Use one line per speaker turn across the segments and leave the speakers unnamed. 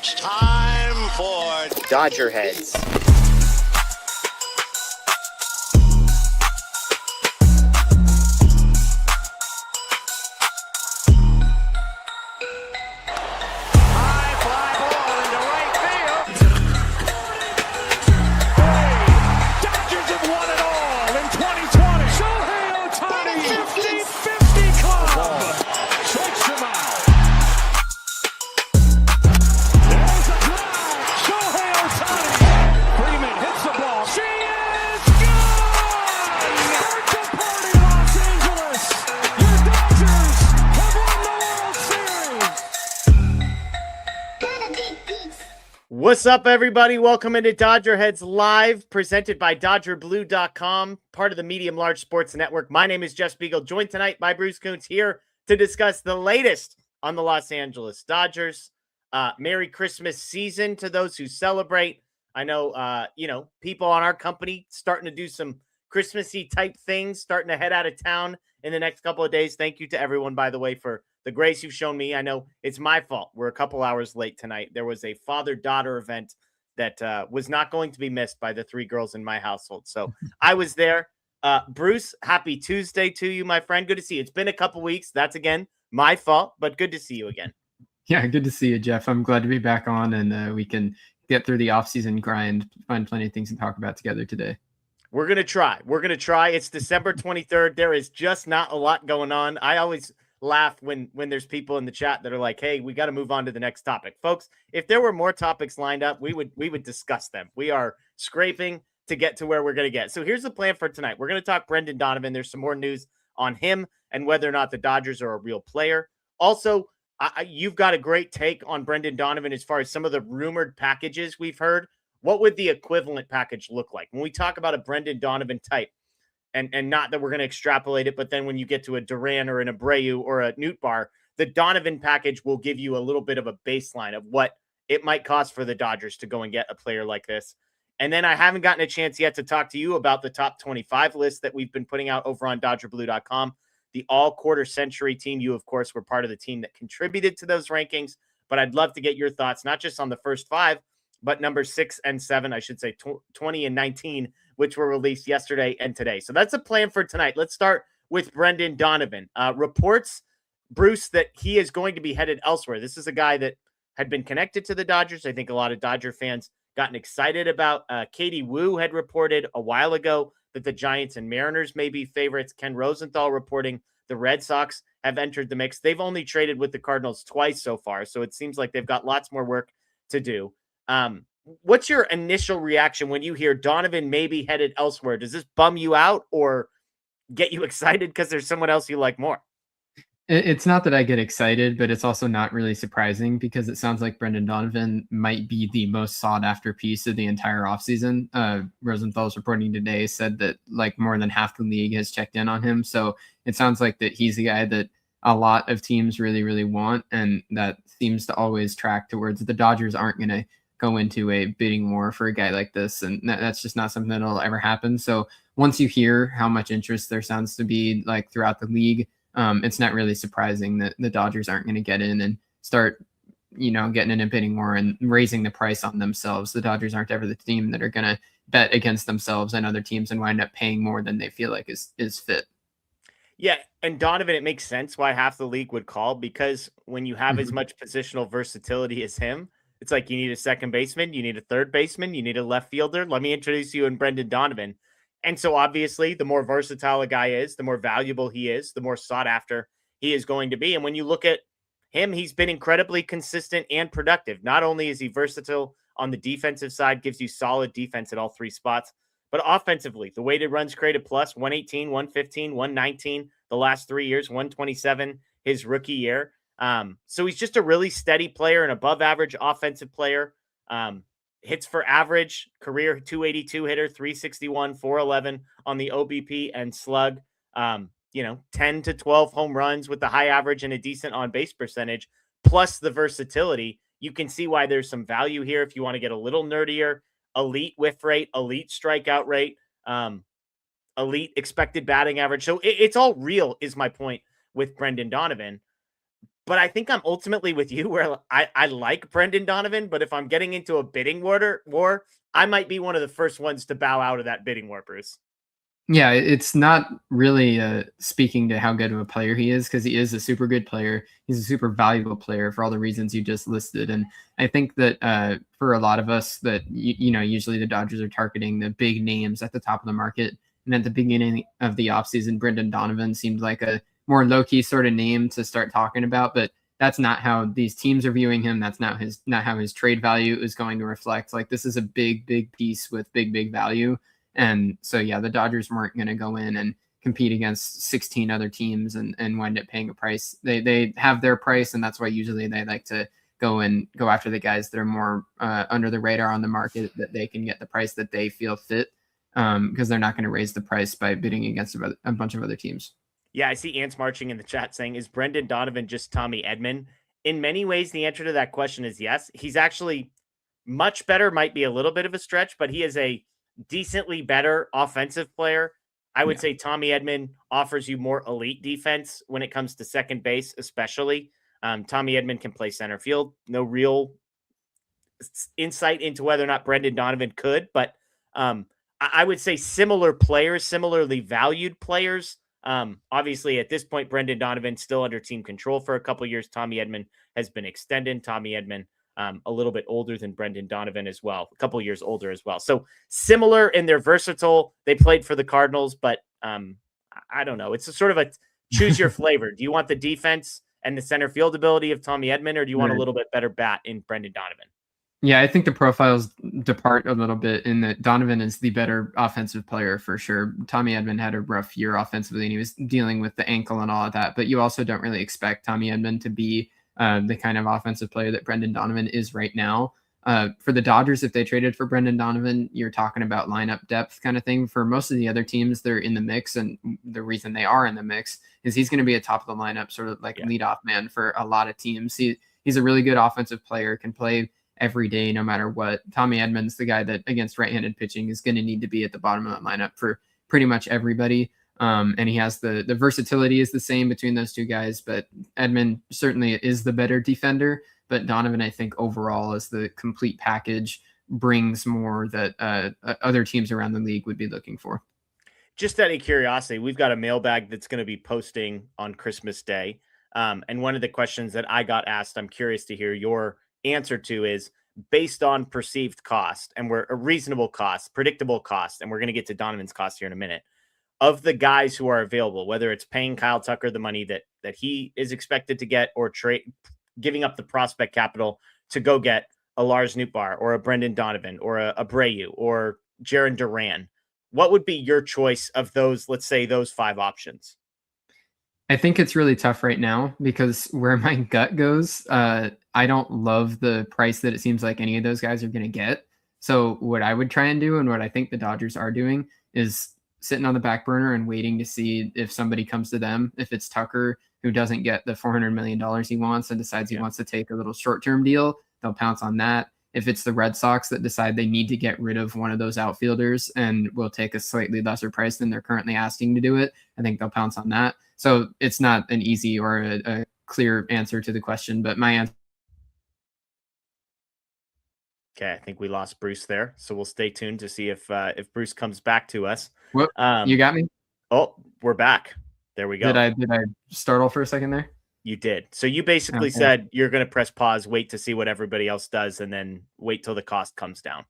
It's time for
DodgerHeads.
high fly ball into right field. Dodgers have won it all in 2020. Shohei Ohtani, 50-50 club. Strikes him out. There's a drive. Shohei Ohtani. Freeman hits the ball. She is gone. Birthday party, Los Angeles. Your Dodgers have won the World Series.
What's up, everybody? Welcome into DodgerHeads Live, presented by DodgerBlue.com, part of the Medium Large Sports Network. My name is Jeff Spiegel, joined tonight by Bruce Kuntz, here to discuss the latest on the Los Angeles Dodgers. Merry Christmas season to those who celebrate. I know, people on our company starting to do some Christmassy type things, starting to head out of town in the next couple of days. Thank you to everyone, by the way, for the grace you've shown me. I know it's my fault. We're a couple hours late tonight. There was a father-daughter event that was not going to be missed by the three girls in my household. So I was there. Bruce, happy Tuesday to you, my friend. Good to see you. It's been a couple weeks. That's, again, my fault, but good to see you again.
Yeah, good to see you, Jeff. I'm glad to be back on, and we can get through the off-season grind, find plenty of things to talk about together today.
We're going to try. It's December 23rd. There is just not a lot going on. I always laugh when there's people in the chat that are like, hey, we got to move on to the next topic. Folks, if there were more topics lined up, we would discuss them. We are scraping to get to where we're going to get. So here's the plan for tonight. We're going to talk Brendan Donovan. There's some more news on him and whether or not the Dodgers are a real player. Also, you've got a great take on Brendan Donovan as far as some of the rumored packages we've heard. What would the equivalent package look like? When we talk about a Brendan Donovan type, and not that we're going to extrapolate it, but then when you get to a Duran or an Abreu or a Nootbaar, the Donovan package will give you a little bit of a baseline of what it might cost for the Dodgers to go and get a player like this. And then I haven't gotten a chance yet to talk to you about the top 25 list that we've been putting out over on DodgerBlue.com. The all-quarter century team. You, of course, were part of the team that contributed to those rankings, but I'd love to get your thoughts, not just on the first five, but numbers 6 and 7, I should say 20 and 19, which were released yesterday and today. So that's a plan for tonight. Let's start with Brendan Donovan. Reports, Bruce, that he is going to be headed elsewhere. This is a guy that had been connected to the Dodgers. I think a lot of Dodger fans gotten excited about. Katie Wu had reported a while ago that the Giants and Mariners may be favorites. Ken Rosenthal reporting the Red Sox have entered the mix. They've only traded with the Cardinals twice so far, so it seems like they've got lots more work to do. What's your initial reaction when you hear Donovan may be headed elsewhere? Does this bum you out or get you excited because there's someone else you like more?
It's not that I get excited, but it's also not really surprising because it sounds like Brendan Donovan might be the most sought-after piece of the entire offseason. Rosenthal's reporting today said that like more than half the league has checked in on him. So it sounds like that he's a guy that a lot of teams really, really want, and that seems to always track towards the Dodgers aren't going to go into a bidding war for a guy like this, and that's just not something that'll ever happen. So once you hear how much interest there sounds to be like throughout the league, it's not really surprising that the Dodgers aren't going to get in and start, getting in a bidding war and raising the price on themselves. The Dodgers aren't ever the team that are going to bet against themselves and other teams and wind up paying more than they feel like is fit.
Yeah, and Donovan, it makes sense why half the league would call, because when you have as much positional versatility as him, it's like you need a second baseman, you need a third baseman, you need a left fielder. Let me introduce you in Brendan Donovan. And so obviously the more versatile a guy is, the more valuable he is, the more sought after he is going to be. And when you look at him, he's been incredibly consistent and productive. Not only is he versatile on the defensive side, gives you solid defense at all three spots, but offensively, the weighted runs created plus 118, 115, 119 the last 3 years, 127 his rookie year. So he's just a really steady player, an above average offensive player. Hits for average, career 282 hitter, 361, 411 on the OBP and slug. 10 to 12 home runs with the high average and a decent on base percentage, plus the versatility. You can see why there's some value here if you want to get a little nerdier. Elite whiff rate, elite strikeout rate, elite expected batting average. So it's all real, is my point with Brendan Donovan. But I think I'm ultimately with you where I like Brendan Donovan, but if I'm getting into a bidding war, I might be one of the first ones to bow out of that bidding war, Bruce.
Yeah, it's not really speaking to how good of a player he is, because he is a super good player. He's a super valuable player for all the reasons you just listed. And I think that for a lot of us that, usually the Dodgers are targeting the big names at the top of the market. And at the beginning of the offseason, Brendan Donovan seemed like a more low-key sort of name to start talking about. But that's not how these teams are viewing him. That's not how his trade value is going to reflect. Like, this is a big, big piece with big, big value. And so, yeah, the Dodgers weren't going to go in and compete against 16 other teams and wind up paying a price. They have their price, and that's why usually they like to go after the guys that are more under the radar on the market, that they can get the price that they feel fit, because they're not going to raise the price by bidding against a bunch of other teams.
Yeah, I see ants marching in the chat saying, is Brendan Donovan just Tommy Edman? In many ways, the answer to that question is yes. He's actually much better, might be a little bit of a stretch, but he is a decently better offensive player. I would say Tommy Edman offers you more elite defense when it comes to second base, especially. Tommy Edman can play center field. No real insight into whether or not Brendan Donovan could, but I would say similar players, similarly valued players. Obviously, at this point, Brendan Donovan still under team control for a couple of years. Tommy Edman has been extended. Tommy Edman a little bit older than Brendan Donovan as well, a couple of years older as well. So similar in their versatile. They played for the Cardinals, but I don't know. It's a sort of a choose your flavor. Do you want the defense and the center field ability of Tommy Edman, or do you want a little bit better bat in Brendan Donovan?
Yeah, I think the profiles depart a little bit in that Donovan is the better offensive player for sure. Tommy Edman had a rough year offensively, and he was dealing with the ankle and all of that. But you also don't really expect Tommy Edman to be the kind of offensive player that Brendan Donovan is right now. For the Dodgers, if they traded for Brendan Donovan, you're talking about lineup depth kind of thing. For most of the other teams, they're in the mix, and the reason they are in the mix is he's going to be a top of the lineup, sort of like leadoff man for a lot of teams. He's a really good offensive player, can play every day, no matter what. Tommy Edman's the guy that against right-handed pitching is going to need to be at the bottom of that lineup for pretty much everybody. And he has the versatility is the same between those two guys, but Edman certainly is the better defender. But Donovan, I think overall, as the complete package, brings more that other teams around the league would be looking for.
Just out of curiosity, we've got a mailbag that's going to be posting on Christmas Day. And one of the questions that I got asked, I'm curious to hear your answer to, is based on perceived cost, and we're a reasonable cost, predictable cost, and we're going to get to Donovan's cost here in a minute, of the guys who are available, whether it's paying Kyle Tucker the money that he is expected to get, or giving up the prospect capital to go get a Lars Nootbaar or a Brendan Donovan or a Abreu or Jarren Duran. What would be your choice of those, let's say those 5 options?
I think it's really tough right now because where my gut goes, I don't love the price that it seems like any of those guys are going to get. So what I would try and do, and what I think the Dodgers are doing, is sitting on the back burner and waiting to see if somebody comes to them. If it's Tucker, who doesn't get the $400 million he wants and decides he wants to take a little short-term deal, they'll pounce on that. If it's the Red Sox that decide they need to get rid of one of those outfielders and will take a slightly lesser price than they're currently asking to do it, I think they'll pounce on that. So it's not an easy or a clear answer to the question, but my answer.
Okay, I think we lost Bruce there, so we'll stay tuned to see if Bruce comes back to us.
Whoop, you got me?
Oh, we're back. There we go.
Did I startle for a second there?
You did. So you basically said you're going to press pause, wait to see what everybody else does, and then wait till the cost comes down.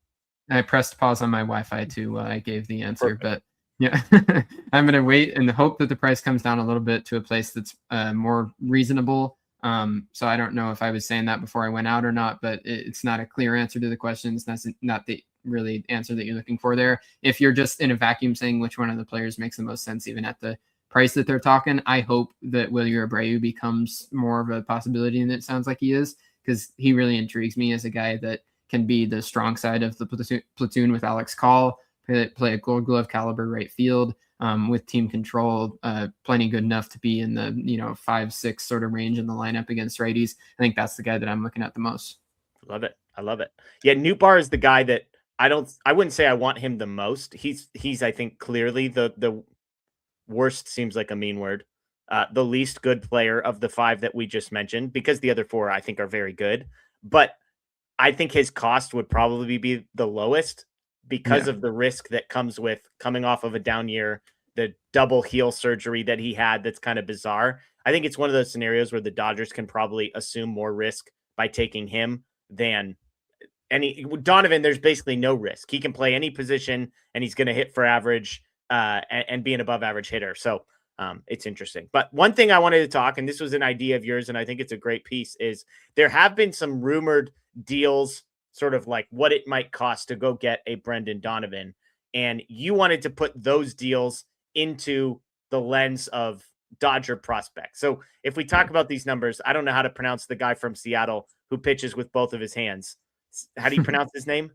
I pressed pause on my Wi-Fi too while I gave the answer. Perfect. But yeah, I'm going to wait and hope that the price comes down a little bit to a place that's more reasonable. So I don't know if I was saying that before I went out or not, but it's not a clear answer to the question. It's not the really answer that you're looking for there. If you're just in a vacuum saying which one of the players makes the most sense, even at the price that they're talking, I hope that Yasiel Abreu becomes more of a possibility than it sounds like he is, because he really intrigues me as a guy that can be the strong side of the platoon with Alex Call, play a Gold Glove caliber right field with team control, plenty good enough to be in the 5-6 sort of range in the lineup against righties. I think that's the guy that I'm looking at the most.
Love it. I love it. Yeah, Nootbaar is the guy that I wouldn't say I want him the most. He's I think clearly the worst, seems like a mean word, the least good player of the 5 that we just mentioned, because the other 4 I think are very good. But I think his cost would probably be the lowest because
Yeah.
of the risk that comes with coming off of a down year, the double heel surgery that he had. That's kind of bizarre. I think it's one of those scenarios where the Dodgers can probably assume more risk by taking him than Donovan. There's basically no risk. He can play any position and he's going to hit for average and be an above average hitter. So it's interesting. But one thing I wanted to talk, and this was an idea of yours, and I think it's a great piece, is there have been some rumored deals, sort of like what it might cost to go get a Brendan Donovan. And you wanted to put those deals into the lens of Dodger prospects. So if we talk about these numbers, I don't know how to pronounce the guy from Seattle who pitches with both of his hands. How do you pronounce his name?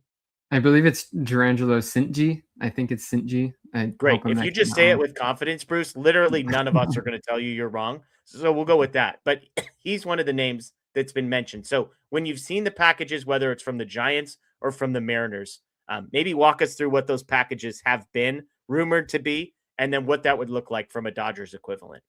I believe it's Durangelo Sintji. I think it's Sintji.
Great. If you just say it with confidence, Bruce, literally none of us are going to tell you you're wrong. So we'll go with that. But he's one of the names that's been mentioned. So when you've seen the packages, whether it's from the Giants or from the Mariners, maybe walk us through what those packages have been rumored to be, and then what that would look like from a Dodgers equivalent.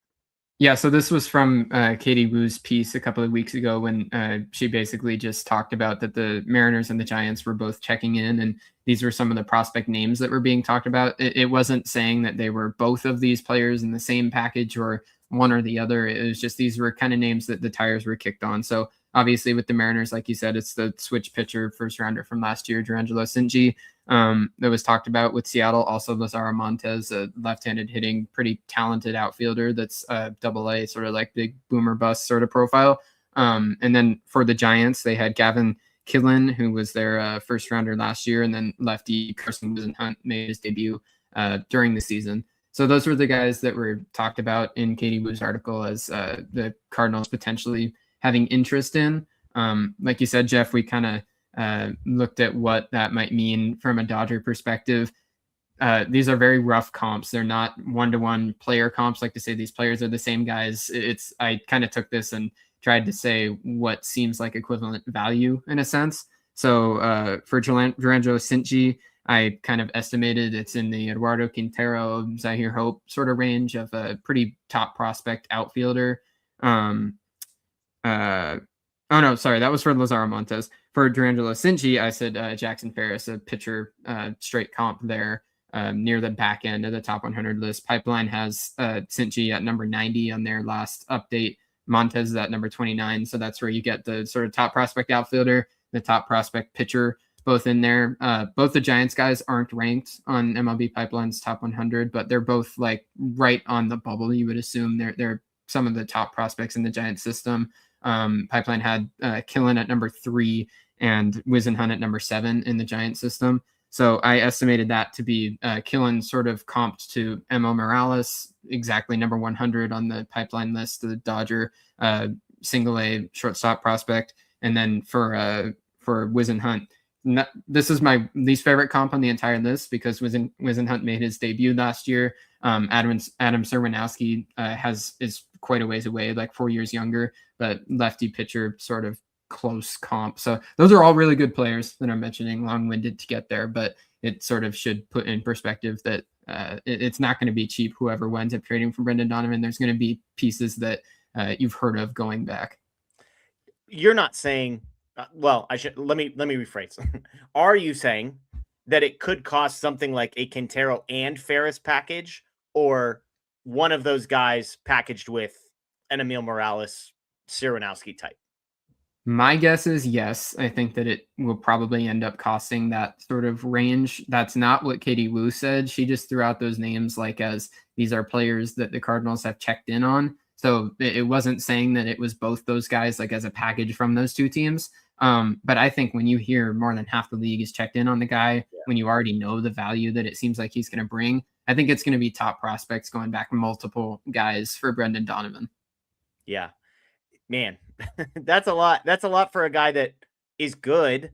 Yeah, so this was from Katie Wu's piece a couple of weeks ago when she basically just talked about that the Mariners and the Giants were both checking in, and these were some of the prospect names that were being talked about. It wasn't saying that they were both of these players in the same package or one or the other. It was just these were kind of names that the tires were kicked on. So obviously with the Mariners, like you said, it's the switch pitcher first rounder from last year, Durangelo Sintji. That was talked about with Seattle. Also, Lazaro Montes, a left-handed hitting, pretty talented outfielder that's AA, sort of like big boomer bust sort of profile. And then for the Giants, they had Gavin Killen, who was their first rounder last year, and then lefty Carson Wisenhunt made his debut during the season. So those were the guys that were talked about in Katie Wu's article as the Cardinals potentially having interest in. Like you said, Jeff, we kind of looked at what that might mean from a Dodger perspective. These are very rough comps. They're not one-to-one player comps, like to say these players are the same guys. I kind of took this and tried to say what seems like equivalent value in a sense. So for Durangelo Sintji, I kind of estimated it's in the Eduardo Quintero, Zahir Hope sort of range of a pretty top prospect outfielder. Oh no, sorry, that was for Lazaro Montes. For Durangelo Sintji, I said Jackson Ferris, a pitcher, straight comp there, near the back end of the top 100 list. Pipeline has Sintji at number 90 on their last update. Montes is at number 29, so that's where you get the sort of top prospect outfielder, the top prospect pitcher, both in there. Both the Giants guys aren't ranked on MLB Pipeline's top 100, but they're both like right on the bubble. You would assume they're some of the top prospects in the Giants system. Pipeline had Killen at number 3 and Wisenhunt at number 7 in the Giants system. So I estimated that to be Killen sort of comped to Emo Morales, exactly number 100 on the Pipeline list, the Dodger single A shortstop prospect. And then for Wisenhunt, this is my least favorite comp on the entire list because Wisenhunt made his debut last year. Adam Serwinowski is quite a ways away, like 4 years younger, but lefty pitcher sort of close comp. So those are all really good players that I'm mentioning, long-winded to get there, but it sort of should put in perspective that it's not going to be cheap. Whoever winds up trading for Brendan Donovan, there's going to be pieces that you've heard of going back.
You're not saying, well, let me rephrase. Are you saying that it could cost something like a Quintero and Ferris package, or one of those guys packaged with an Emil Morales, Serwinowski type?
My guess is yes. I think that it will probably end up costing that sort of range. That's not what Katie Wu said. She just threw out those names like as these are players that the Cardinals have checked in on. So it wasn't saying that it was both those guys like as a package from those two teams. But I think when you hear more than half the league is checked in on the guy, when you already know the value that it seems like he's going to bring, I think it's going to be top prospects going back multiple guys for Brendan Donovan.
Yeah, man, that's a lot. That's a lot for a guy that is good.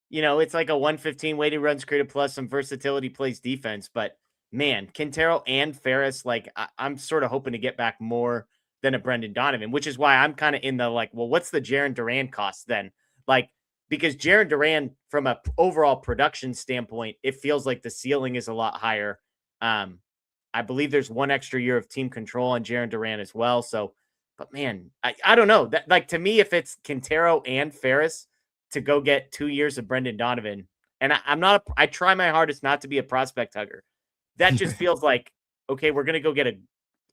You know, it's like a 115 weighted runs created plus some versatility, plays defense. But man, Quintero and Ferris, like I'm sort of hoping to get back more than a Brendan Donovan, which is why I'm kind of in the like, well, what's the Jarren Duran cost then? Like, because Jarren Duran, from a overall production standpoint, it feels like the ceiling is a lot higher. I I believe there's 1 extra year of team control on Jarren Duran as well. So, but man, I don't know. That, like, to me, if it's Quintero and Ferris to go get 2 years of Brendan Donovan, and I'm not, I try my hardest not to be a prospect hugger. That just feels like, okay, we're gonna go get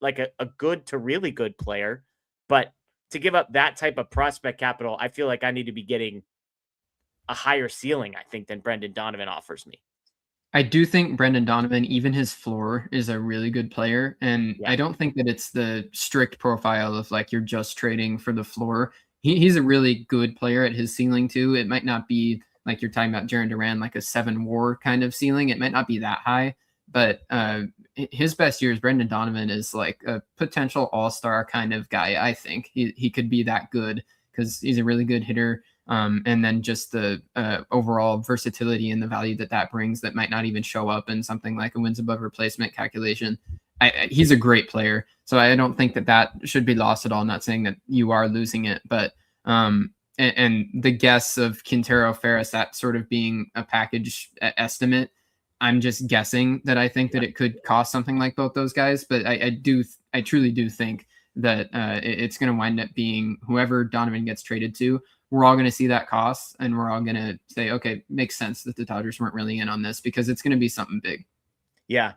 a good to really good player, but to give up that type of prospect capital, I feel like I need to be getting a higher ceiling, I think, than Brendan Donovan offers me.
I do think Brendan Donovan, even his floor, is a really good player. And
Yeah.
I don't think that it's the strict profile of like you're just trading for the floor. He's a really good player at his ceiling too. It might not be like you're talking about Jarren Duran, like a 7 WAR kind of ceiling. It might not be that high, but his best years, Brendan Donovan is like a potential all-star kind of guy. I think he could be that good because he's a really good hitter. And then just the overall versatility and the value that brings that might not even show up in something like a wins above replacement calculation. He's a great player, so I don't think that should be lost at all. I'm not saying that you are losing it, but and the guess of Quintero Ferris, that sort of being a package estimate, I'm just guessing that I think that it could cost something like both those guys, but I truly do think that it's going to wind up being whoever Donovan gets traded to. We're all going to see that cost, and we're all going to say, okay, makes sense that the Dodgers weren't really in on this because it's going to be something big.
Yeah.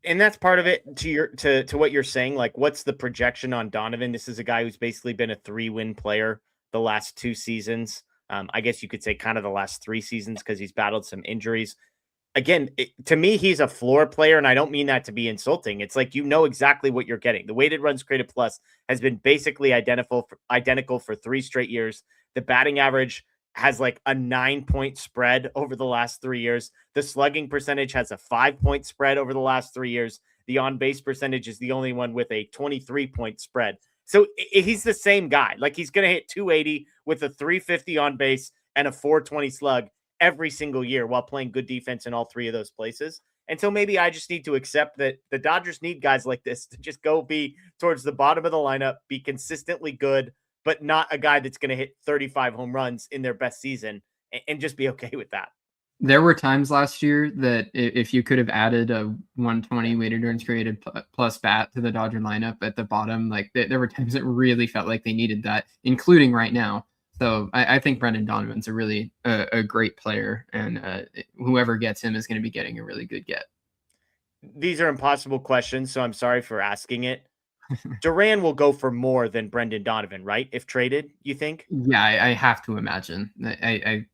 And that's part of it to what you're saying. Like, what's the projection on Donovan? This is a guy who's basically been a 3-win player the last 2 seasons. I guess you could say kind of the last 3 seasons because he's battled some injuries. Again, to me, he's a floor player, and I don't mean that to be insulting. It's like, you know exactly what you're getting. The weighted runs created plus has been basically identical for 3 straight years. The batting average has like a 9-point spread over the last 3 years. The slugging percentage has a 5-point spread over the last 3 years. The on-base percentage is the only one with a 23-point spread. So he's the same guy. Like, he's going to hit 280 with a 350 on base and a 420 slug every single year while playing good defense in all 3 of those places. And so maybe I just need to accept that the Dodgers need guys like this to just go be towards the bottom of the lineup, be consistently good, but not a guy that's going to hit 35 home runs in their best season, and just be okay with that.
There were times last year that if you could have added a 120 weighted runs created plus bat to the Dodger lineup at the bottom, like there were times it really felt like they needed that, including right now. So I think Brendan Donovan's a really a great player, and whoever gets him is going to be getting a really good get.
These are impossible questions, so I'm sorry for asking it. Duran will go for more than Brendan Donovan, right? If traded, you think?
Yeah, I have to imagine. I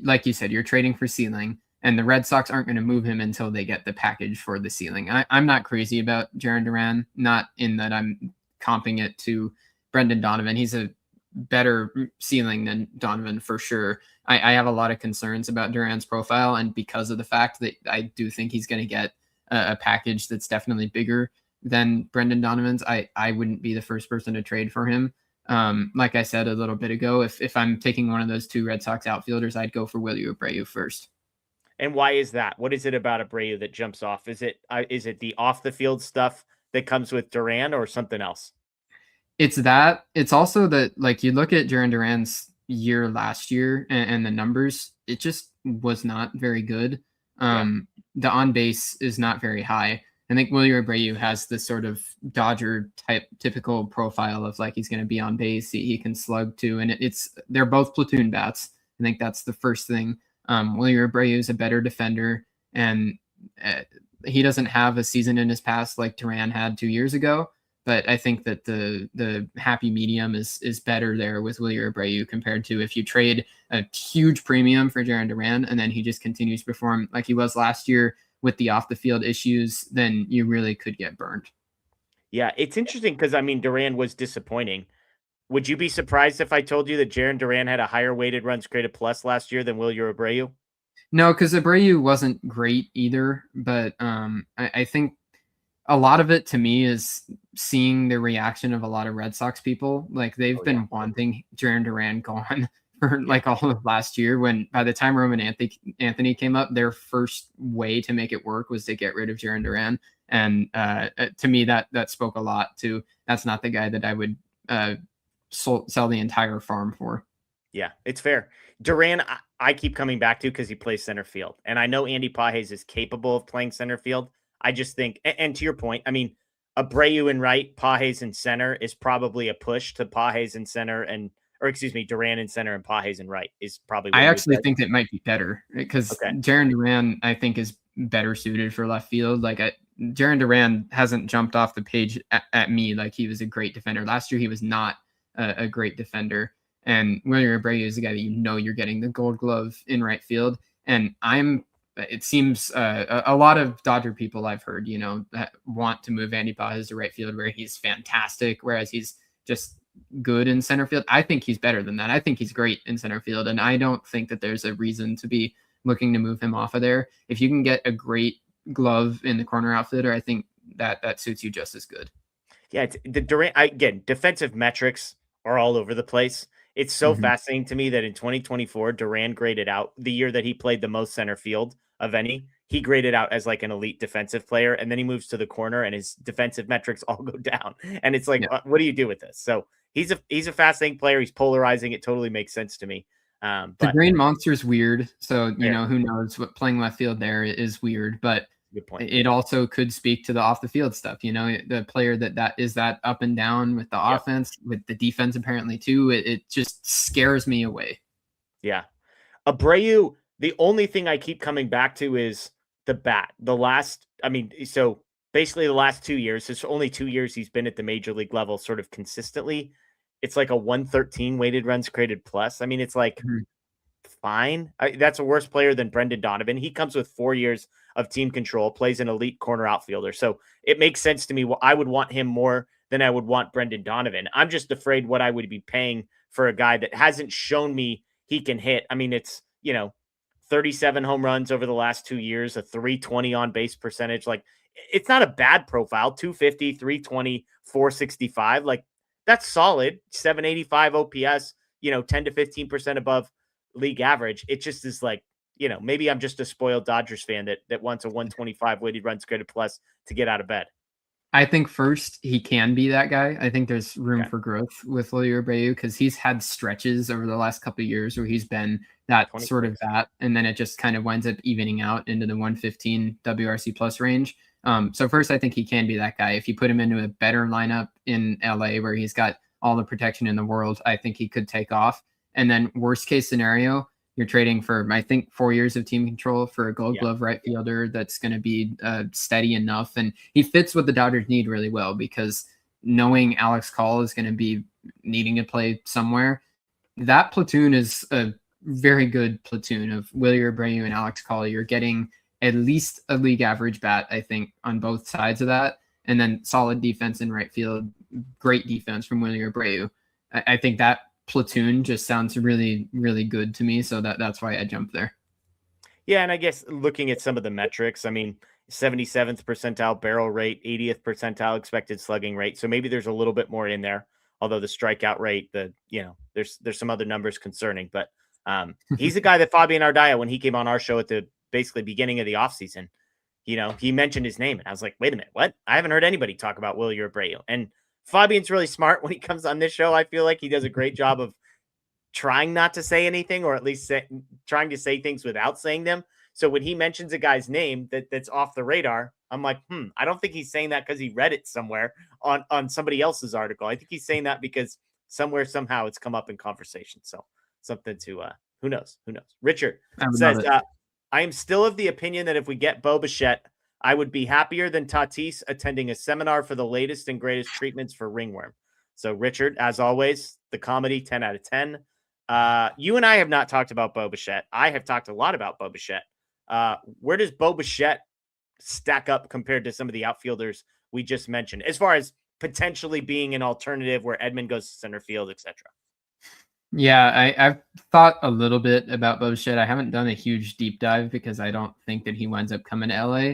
like you said, you're trading for ceiling, and the Red Sox aren't going to move him until they get the package for the ceiling. I'm not crazy about Jarren Duran, not in that I'm comping it to Brendan Donovan. He's a better ceiling than Donovan for sure. I have a lot of concerns about Duran's profile, and because of the fact that I do think he's going to get a package that's definitely bigger than Brendan Donovan's, I wouldn't be the first person to trade for him. Like I said a little bit ago, if I'm taking one of those 2 Red Sox outfielders, I'd go for Willie Abreu first.
And why is that? What is it about Abreu that jumps off? Is it the off the field stuff that comes with Duran, or something else?
It's that. It's also that, like, you look at Jarren Duran's year last year and the numbers, it just was not very good. The on base is not very high. I think Willie Abreu has this sort of Dodger type typical profile of like he's going to be on base, he can slug too, and they're both platoon bats. I think that's the first thing. Willie Abreu is a better defender, and he doesn't have a season in his past like Duran had 2 years ago. But I think that the happy medium is better there with Willie Abreu compared to if you trade a huge premium for Jarren Duran and then he just continues to perform like he was last year with the off the field issues, then you really could get burned.
Yeah, it's interesting because, I mean, Duran was disappointing. Would you be surprised if I told you that Jarren Duran had a higher weighted runs created plus last year than Willie Abreu?
No, because Abreu wasn't great either, but I think a lot of it to me is seeing the reaction of a lot of Red Sox people. Like they've been wanting Jarren Duran gone for like all of last year, when by the time Roman Anthony came up, their first way to make it work was to get rid of Jarren Duran. And to me, that spoke a lot to, that's not the guy that I would sell the entire farm for.
Yeah, it's fair. Duran, I keep coming back to because he plays center field. And I know Andy Pages is capable of playing center field. I just think, and to your point, I mean, Abreu in right, Pages in center is probably a push to Pages in center or excuse me, Duran in center and Pages in right is probably what
I
you would
actually
say.
think that might be better because
Okay.
Jaron Duran, I think, is better suited for left field. Jaron Duran hasn't jumped off the page at me like he was a great defender. Last year, he was not a great defender. And William Abreu is the guy that you're getting the Gold Glove in right field. And it seems a lot of Dodger people I've heard, that want to move Andy Pages to right field where he's fantastic, whereas he's just good in center field. I think he's better than that. I think he's great in center field, and I don't think that there's a reason to be looking to move him off of there. If you can get a great glove in the corner outfielder, I think that suits you just as good.
Yeah, the Durant again, defensive metrics are all over the place. It's so fascinating to me that in 2024, Duran graded out the year that he played the most center field of any. He graded out as like an elite defensive player, and then he moves to the corner, and his defensive metrics all go down. And it's like, what do you do with this? So he's a fascinating player. He's polarizing. It totally makes sense to me.
The
But
Green Monster is weird, so who knows what playing left field there is weird, but
good point.
it also could speak to the off the field stuff. The player that is that up and down with the offense, with the defense apparently too. It just scares me away.
Yeah, Abreu. The only thing I keep coming back to is the bat. So basically the last 2 years, it's only 2 years he's been at the major league level sort of consistently. It's like a 113 weighted runs created plus. I mean, it's like fine. That's a worse player than Brendan Donovan. He comes with 4 years of team control, plays an elite corner outfielder. So it makes sense to me. I would want him more than I would want Brendan Donovan. I'm just afraid what I would be paying for a guy that hasn't shown me he can hit. I mean, it's, 37 home runs over the last 2 years, a 320 on base percentage. Like, it's not a bad profile. 250, 320, 465. Like, that's solid. 785 OPS, 10 to 15% above league average. It just is like, maybe I'm just a spoiled Dodgers fan that wants a 125 weighted runs created plus to get out of bed.
I think first he can be that guy. I think there's room for growth with William Abreu because he's had stretches over the last couple of years where he's been that 26. Sort of bat, and then it just kind of winds up evening out into the 115 WRC plus range. So first, I think he can be that guy. If you put him into a better lineup in LA where he's got all the protection in the world, I think he could take off. And then worst case scenario, you're trading for, I think, 4 years of team control for a Gold Glove right fielder that's going to be steady enough. And he fits what the Dodgers need really well because knowing Alex Call is going to be needing to play somewhere, that platoon is a very good platoon of William Abreu and Alex Call. You're getting at least a league average bat, I think, on both sides of that. And then solid defense in right field, great defense from William Abreu. I think that platoon just sounds really, really good to me. So that's why I jumped there.
Yeah. And I guess looking at some of the metrics, I mean, 77th percentile barrel rate, 80th percentile expected slugging rate. So maybe there's a little bit more in there, although the strikeout rate, there's some other numbers concerning, but he's a guy that Fabian Ardaya, when he came on our show at the basically beginning of the offseason, he mentioned his name and I was like, wait a minute, what? I haven't heard anybody talk about William Abreu. And Fabian's really smart when he comes on this show. I feel like he does a great job of trying not to say anything, or at least trying to say things without saying them. So when he mentions a guy's name that's off the radar, I'm like, I don't think he's saying that because he read it somewhere on somebody else's article. I think he's saying that because somehow it's come up in conversation. So something to, who knows? Richard says, I am still of the opinion that if we get Bo Bichette, I would be happier than Tatis attending a seminar for the latest and greatest treatments for ringworm. So, Richard, as always, the comedy, 10 out of 10. You and I have not talked about Bo Bichette. I have talked a lot about Bo Bichette. Where does Bo Bichette stack up compared to some of the outfielders we just mentioned, as far as potentially being an alternative where Edman goes to center field, etc.?
Yeah, I've thought a little bit about Bo Bichette. I haven't done a huge deep dive because I don't think that he winds up coming to LA.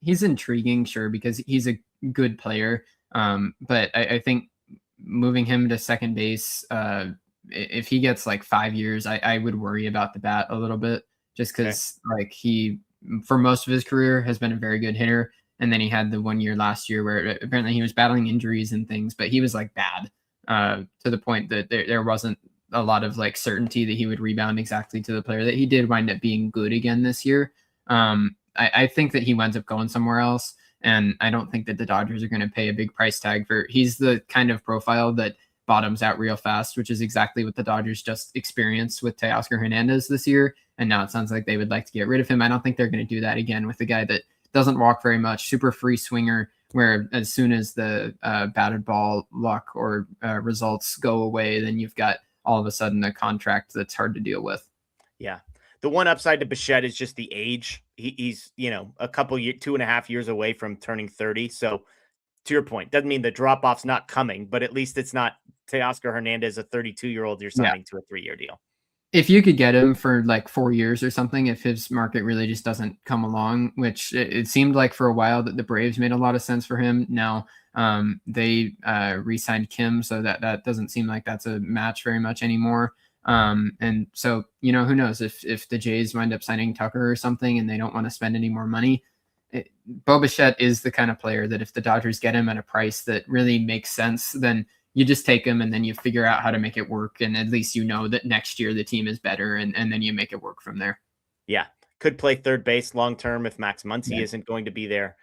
He's intriguing, sure, because he's a good player. But I think moving him to second base, if he gets like 5 years, I would worry about the bat a little bit, just because like he, for most of his career, has been a very good hitter. And then he had the 1 year last year where apparently he was battling injuries and things, but he was like bad to the point that there wasn't a lot of like certainty that he would rebound exactly to the player that he did wind up being good again this year. I think that he winds up going somewhere else. And I don't think that the Dodgers are going to pay a big price tag for. He's the kind of profile that bottoms out real fast, which is exactly what the Dodgers just experienced with Teoscar Hernandez this year. And now it sounds like they would like to get rid of him. I don't think they're going to do that again with a guy that doesn't walk very much, super free swinger, where as soon as the batted ball luck or results go away, then you've got all of a sudden a contract that's hard to deal with.
Yeah. The one upside to Bichette is just the age. He's, a couple years, 2.5 years away from turning 30. So to your point, doesn't mean the drop off's not coming, but at least it's not Teoscar Hernandez, a 32-year-old you're signing to a 3-year deal.
If you could get him for like 4 years or something, if his market really just doesn't come along, which it seemed like for a while that the Braves made a lot of sense for him. Now they re-signed Kim, so that doesn't seem like that's a match very much anymore. And so, who knows if the Jays wind up signing Tucker or something and they don't want to spend any more money. Bo Bichette is the kind of player that if the Dodgers get him at a price that really makes sense, then you just take him and then you figure out how to make it work. And at least that next year the team is better and then you make it work from there.
Yeah. Could play third base long-term if Max Muncy isn't going to be there.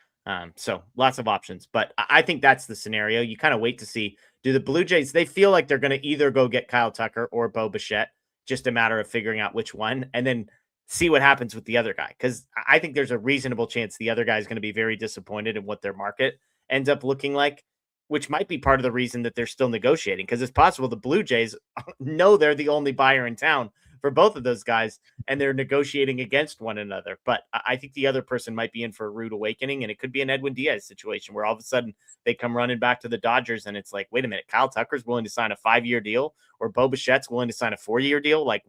So lots of options, but I think that's the scenario. You kind of wait to see, do the Blue Jays, they feel like they're going to either go get Kyle Tucker or Bo Bichette, just a matter of figuring out which one, and then see what happens with the other guy. Because I think there's a reasonable chance the other guy is going to be very disappointed in what their market ends up looking like, which might be part of the reason that they're still negotiating. Because it's possible the Blue Jays know they're the only buyer in town for both of those guys, and they're negotiating against one another. But I think the other person might be in for a rude awakening, and it could be an Edwin Diaz situation where all of a sudden they come running back to the Dodgers, and it's like, wait a minute, Kyle Tucker's willing to sign a 5-year deal, or Bo Bichette's willing to sign a 4-year deal. Like,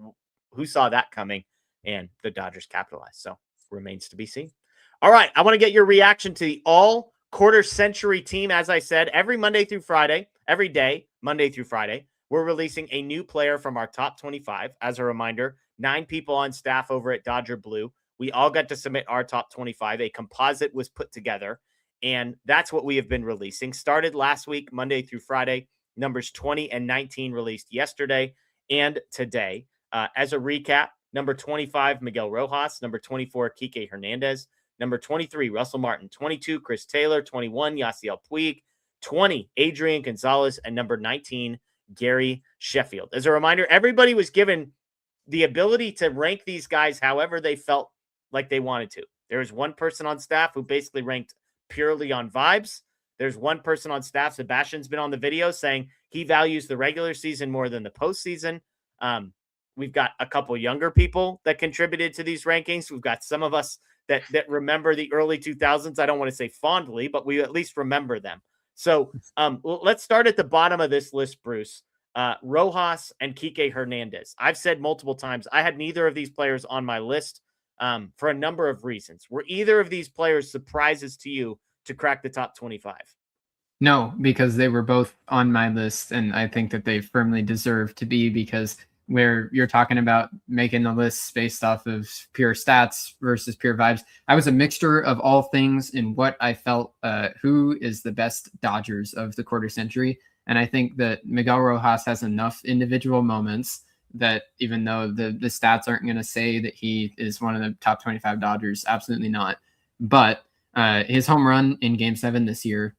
who saw that coming? And the Dodgers capitalized. So remains to be seen. All right, I want to get your reaction to the all quarter century team. As I said, every Monday through Friday, every day, Monday through Friday, we're releasing a new player from our top 25. As a reminder, 9 people on staff over at Dodger Blue. We all got to submit our top 25. A composite was put together, and that's what we have been releasing. Started last week, Monday through Friday. Numbers 20 and 19 released yesterday and today. As a recap, number 25, Miguel Rojas. Number 24, Kike Hernandez. Number 23, Russell Martin. 22, Chris Taylor. 21, Yasiel Puig. 20, Adrian Gonzalez. And number 19, Gary Sheffield. As a reminder, everybody was given the ability to rank these guys however they felt like they wanted to. There was one person on staff who basically ranked purely on vibes. There's one person on staff, Sebastian's been on the video, saying he values the regular season more than the postseason. We've got a couple younger people that contributed to these rankings. We've got some of us that remember the early 2000s. I don't want to say fondly, but we at least remember them. So let's start at the bottom of this list, Bruce. Rojas and Kike Hernandez. I've said multiple times, I had neither of these players on my list for a number of reasons. Were either of these players surprises to you to crack the top 25?
No, because they were both on my list, and I think that they firmly deserve to be, because where you're talking about making the list based off of pure stats versus pure vibes, I was a mixture of all things in what I felt who is the best Dodgers of the quarter century. And I think that Miguel Rojas has enough individual moments that even though the stats aren't going to say that he is one of the top 25 Dodgers, absolutely not. But his home run in Game 7 this year,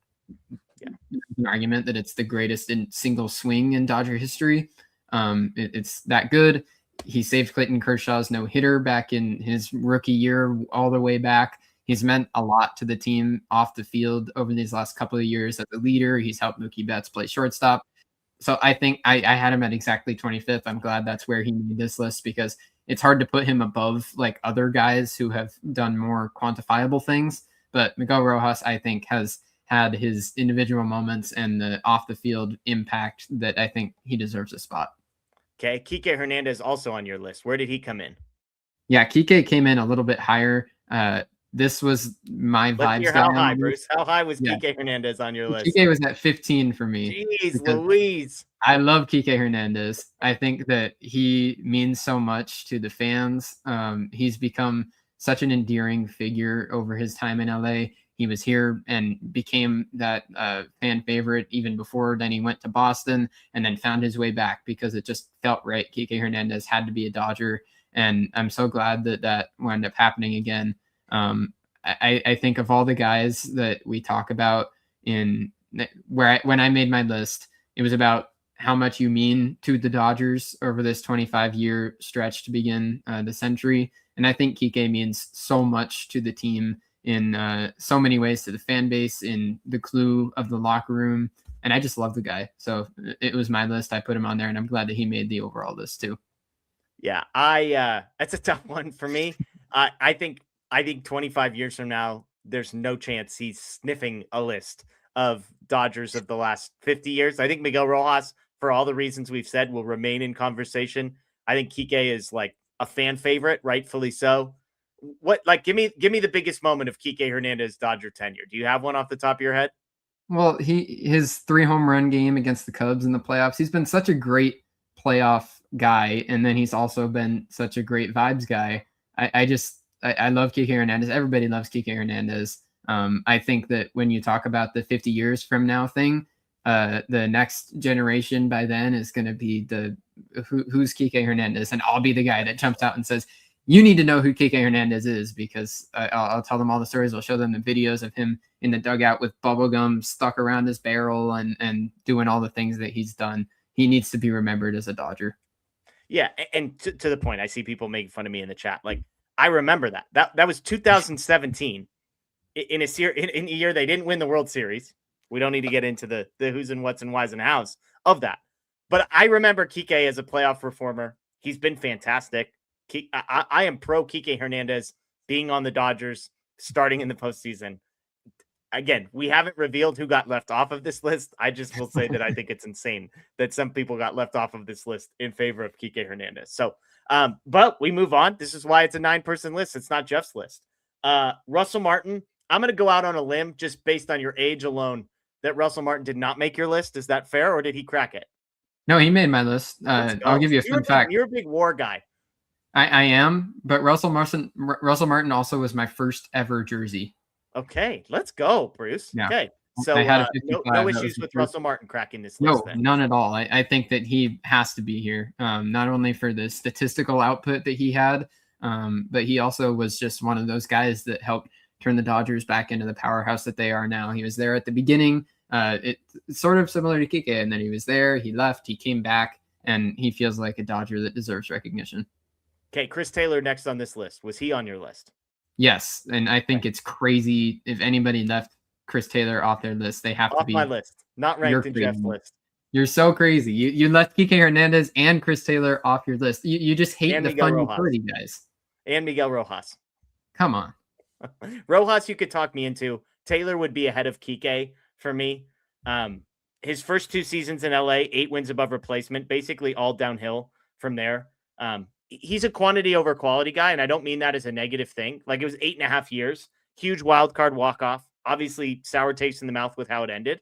an argument that it's the greatest in single swing in Dodger history. It's that good. He saved Clayton Kershaw's no-hitter back in his rookie year all the way back. He's meant a lot to the team off the field over these last couple of years as a leader. He's helped Mookie Betts play shortstop. So I think I had him at exactly 25th. I'm glad that's where he made this list, because it's hard to put him above like other guys who have done more quantifiable things. But Miguel Rojas, I think, has had his individual moments and the off the field impact that I think he deserves a spot.
Okay. Kike Hernandez also on your list. Where did he come in?
Yeah, Kike came in a little bit higher. This was my vibes.
Let's hear how high, Bruce. How high was Kike Hernandez on your list?
Kike was at 15 for me.
Jeez Louise.
I love Kike Hernandez. I think that he means so much to the fans. He's become such an endearing figure over his time in LA. He was here and became that fan favorite even before then he went to Boston and then found his way back because it just felt right. Kike Hernandez had to be a Dodger, and I'm so glad that wound up happening again. I think of all the guys that we talk about when I made my list, it was about how much you mean to the Dodgers over this 25-year stretch to begin the century. And I think Kike means so much to the team in so many ways, to the fan base, in the glue of the locker room. And I just love the guy. So it was my list. I put him on there, and I'm glad that he made the overall list too.
Yeah, that's a tough one for me. I think 25 years from now, there's no chance he's sniffing a list of Dodgers of the last 50 years. I think Miguel Rojas, for all the reasons we've said, will remain in conversation. I think Kike is like a fan favorite, rightfully so. Give me the biggest moment of Kike Hernandez Dodger tenure. Do you have one off the top of your head?
Well, his 3 home run game against the Cubs in the playoffs. He's been such a great playoff guy, and then he's also been such a great vibes guy. I love Kike Hernandez. Everybody loves Kike Hernandez. I think that when you talk about the 50 years from now thing, the next generation by then is going to be who's Kike Hernandez, and I'll be the guy that jumps out and says, you need to know who Kike Hernandez is, because I'll tell them all the stories. I'll show them the videos of him in the dugout with bubble gum stuck around his barrel and doing all the things that he's done. He needs to be remembered as a Dodger.
Yeah, and to the point, I see people making fun of me in the chat. Like, I remember that was 2017 in a year they didn't win the World Series. We don't need to get into the who's and what's and why's and how's of that. But I remember Kike as a playoff performer. He's been fantastic. I am pro Kike Hernandez being on the Dodgers starting in the postseason. Again, we haven't revealed who got left off of this list. I just will say that I think it's insane that some people got left off of this list in favor of Kike Hernandez. So, but we move on. This is why it's a 9-person list. It's not Jeff's list. Russell Martin, I'm going to go out on a limb just based on your age alone that Russell Martin did not make your list. Is that fair, or did he crack it?
No, he made my list. I'll give you a fun fact.
You're a big WAR guy.
I am, but Russell Martin also was my first ever jersey.
Okay, let's go, Bruce.
Yeah.
Okay, so no issues with Russell Martin cracking this list.
No, none at all. I think that he has to be here, not only for the statistical output that he had, but he also was just one of those guys that helped turn the Dodgers back into the powerhouse that they are now. He was there at the beginning. It's sort of similar to Kike, and then he was there, he left, he came back, and he feels like a Dodger that deserves recognition.
Okay, Chris Taylor next on this list. Was he on your list?
Yes, and I think it's crazy if anybody left Chris Taylor off their list. They have to be
off my list, not ranked in Jeff's list.
You're so crazy. You left Kike Hernandez and Chris Taylor off your list. You just hate the
Miguel
fun
Rojas.
utility guys.
And Miguel Rojas.
Come on.
Rojas, you could talk me into. Taylor would be ahead of Kike for me. His first 2 seasons in LA, 8 wins above replacement, basically all downhill from there. He's a quantity over quality guy, and I don't mean that as a negative thing. Like, it was 8.5 years, huge wild card walk-off, obviously sour taste in the mouth with how it ended.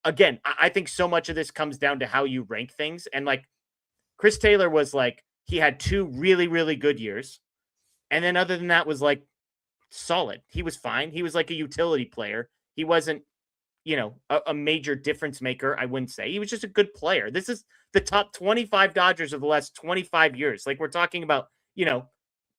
Again, I think so much of this comes down to how you rank things. And like, Chris Taylor was like, he had 2 really, really good years. And then other than that was like solid. He was fine. He was like a utility player. He wasn't, a major difference maker, I wouldn't say. He was just a good player. This is the top 25 Dodgers of the last 25 years. Like, we're talking about,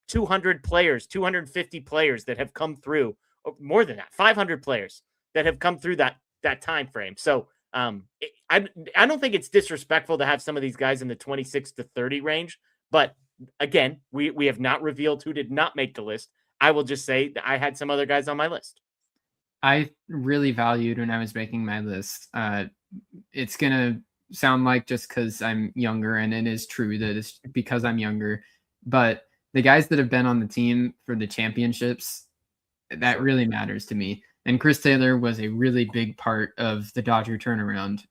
200 players, 250 players that have come through, more than that, 500 players that have come through that time frame. So I don't think it's disrespectful to have some of these guys in the 26 to 30 range. But again, we have not revealed who did not make the list. I will just say that I had some other guys on my list.
I really valued when I was making my list. It's going to sound like just because I'm younger, and it is true that it's because I'm younger, but the guys that have been on the team for the championships, that really matters to me. And Chris Taylor was a really big part of the Dodger turnaround,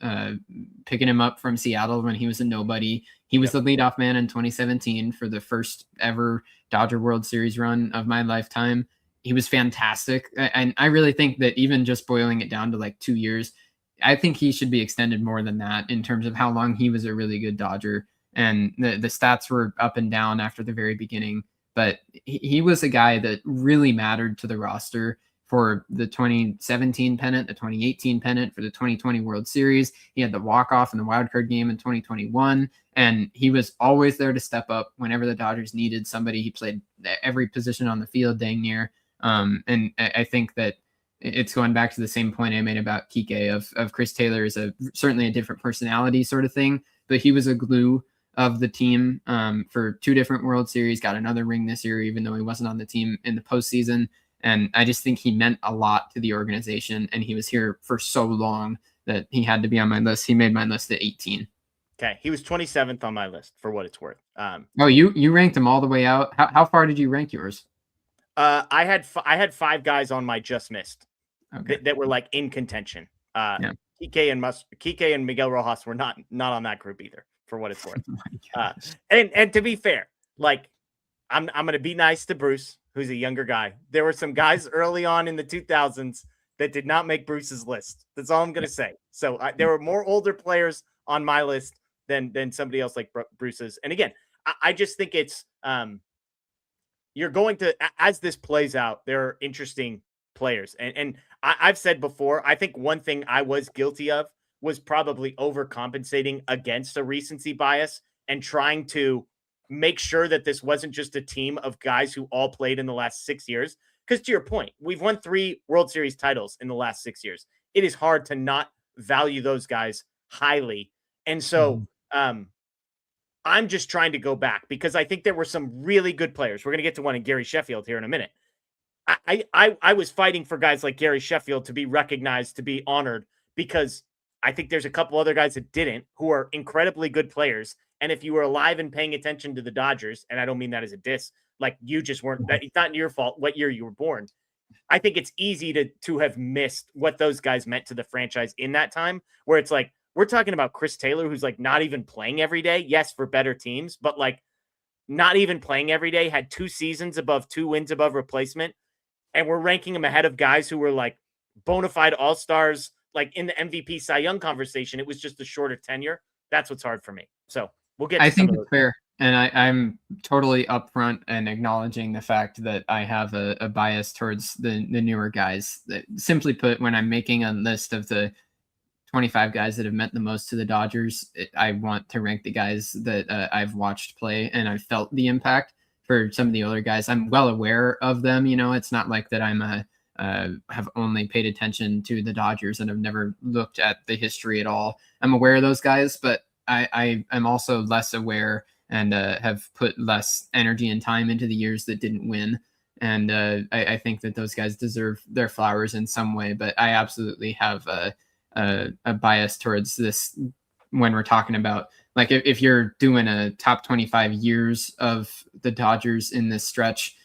picking him up from Seattle when he was a nobody. He was the leadoff man in 2017 for the first ever Dodger World Series run of my lifetime. He was fantastic. And I really think that even just boiling it down to like 2 years, I think he should be extended more than that in terms of how long he was a really good Dodger. And the stats were up and down after the very beginning, but he was a guy that really mattered to the roster for the 2017 pennant, the 2018 pennant, for the 2020 World Series. He had the walk-off in the wildcard game in 2021, and he was always there to step up whenever the Dodgers needed somebody. He played every position on the field dang near. And I think that it's going back to the same point I made about Kike of Chris Taylor is certainly a different personality sort of thing, but he was a glue of the team for 2 different World Series, got another ring this year, even though he wasn't on the team in the postseason. And I just think he meant a lot to the organization, and he was here for so long that he had to be on my list. He made my list at 18.
Okay. He was 27th on my list for what it's worth.
Oh, you ranked him all the way out. How far did you rank yours?
I had 5 guys on my just missed that were like in contention.
Yeah.
Kike and Miguel Rojas were not on that group either, for what it's worth. And to be fair, like I'm going to be nice to Bruce, who's a younger guy. There were some guys early on in the 2000s that did not make Bruce's list. That's all I'm going to say. So there were more older players on my list than somebody else like Bruce's. And again, I just think it's you're going to, as this plays out, there are interesting players. And I've said before, I think one thing I was guilty of was probably overcompensating against a recency bias and trying to make sure that this wasn't just a team of guys who all played in the last 6 years. Because to your point, we've won 3 World Series titles in the last 6 years. It is hard to not value those guys highly. And so I'm just trying to go back because I think there were some really good players. We're going to get to one in Gary Sheffield here in a minute. I was fighting for guys like Gary Sheffield to be recognized, to be honored, because I think there's a couple other guys that didn't, who are incredibly good players. And if you were alive and paying attention to the Dodgers, and I don't mean that as a diss, like you just weren't, it's not your fault what year you were born. I think it's easy to have missed what those guys meant to the franchise in that time, where it's like, we're talking about Chris Taylor, who's like not even playing every day. Yes, for better teams, but like not even playing every day, had 2 seasons above 2 wins above replacement. And we're ranking him ahead of guys who were like bona fide all-stars, like in the MVP Cy Young conversation. It was just a shorter tenure. That's what's hard for me. So we'll get to
I think
it's
fair. And I'm totally upfront and acknowledging the fact that I have a bias towards the newer guys. Simply put, when I'm making a list of the 25 guys that have meant the most to the Dodgers, I want to rank the guys that I've watched play and I've felt the impact. For some of the other guys, I'm well aware of them. You know, it's not like that I'm have only paid attention to the Dodgers and have never looked at the history at all. I'm aware of those guys, but I am also less aware and have put less energy and time into the years that didn't win. And I think that those guys deserve their flowers in some way, but I absolutely have a bias towards this when we're talking about, like, if you're doing a top 25 years of the Dodgers in this stretch,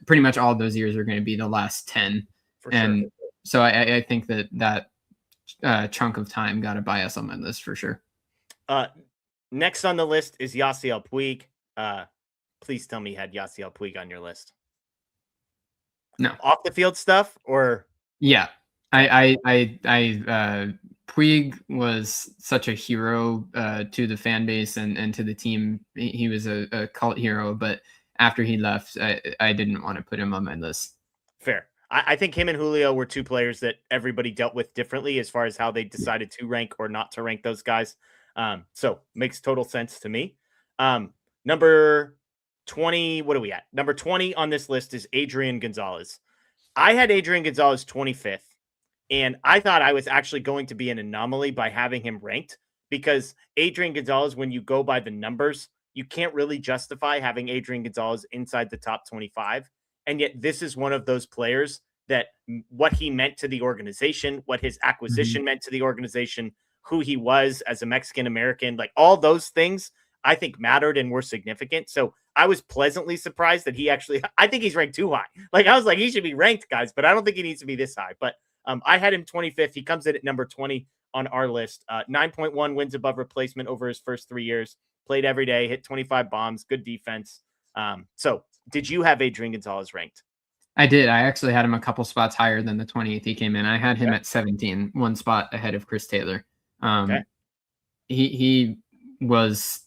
pretty much all of those years are going to be the last 10. For and sure. So I think that chunk of time got a bias on my list for sure.
Next on the list is Yasiel Puig. Please tell me you had Yasiel Puig on your list.
No.
Off the field stuff or?
Yeah. Puig was such a hero to the fan base and to the team. He was a cult hero, but after he left, I didn't want to put him on my list.
Fair. I think him and Julio were 2 players that everybody dealt with differently as far as how they decided to rank or not to rank those guys. So makes total sense to me. Number 20, what are we at? Number 20 on this list is Adrian Gonzalez. I had Adrian Gonzalez 25th. And I thought I was actually going to be an anomaly by having him ranked, because Adrian Gonzalez, when you go by the numbers, you can't really justify having Adrian Gonzalez inside the top 25. And yet this is one of those players that what he meant to the organization, what his acquisition meant to the organization, who he was as a Mexican-American, like all those things I think mattered and were significant. So I was pleasantly surprised that he actually, I think he's ranked too high. Like I was like, he should be ranked, guys, but I don't think he needs to be this high. But I had him 25th. He comes in at number 20 on our list. 9.1 wins above replacement over his first 3 years. Played every day, hit 25 bombs, good defense. So did you have Adrian Gonzalez ranked?
I did. I actually had him a couple spots higher than the 20th he came in. I had him at 17, 1 spot ahead of Chris Taylor. He was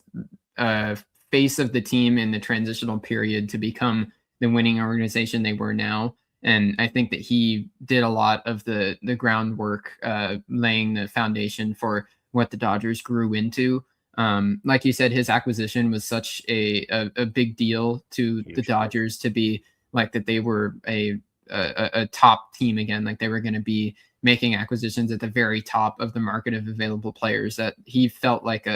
face of the team in the transitional period to become the winning organization they were now. And I think that he did a lot of the groundwork, laying the foundation for what the Dodgers grew into. Like you said, his acquisition was such a big deal to the Dodgers to be like that. They were a a top team again. Like they were going to be making acquisitions at the very top of the market of available players. That he felt like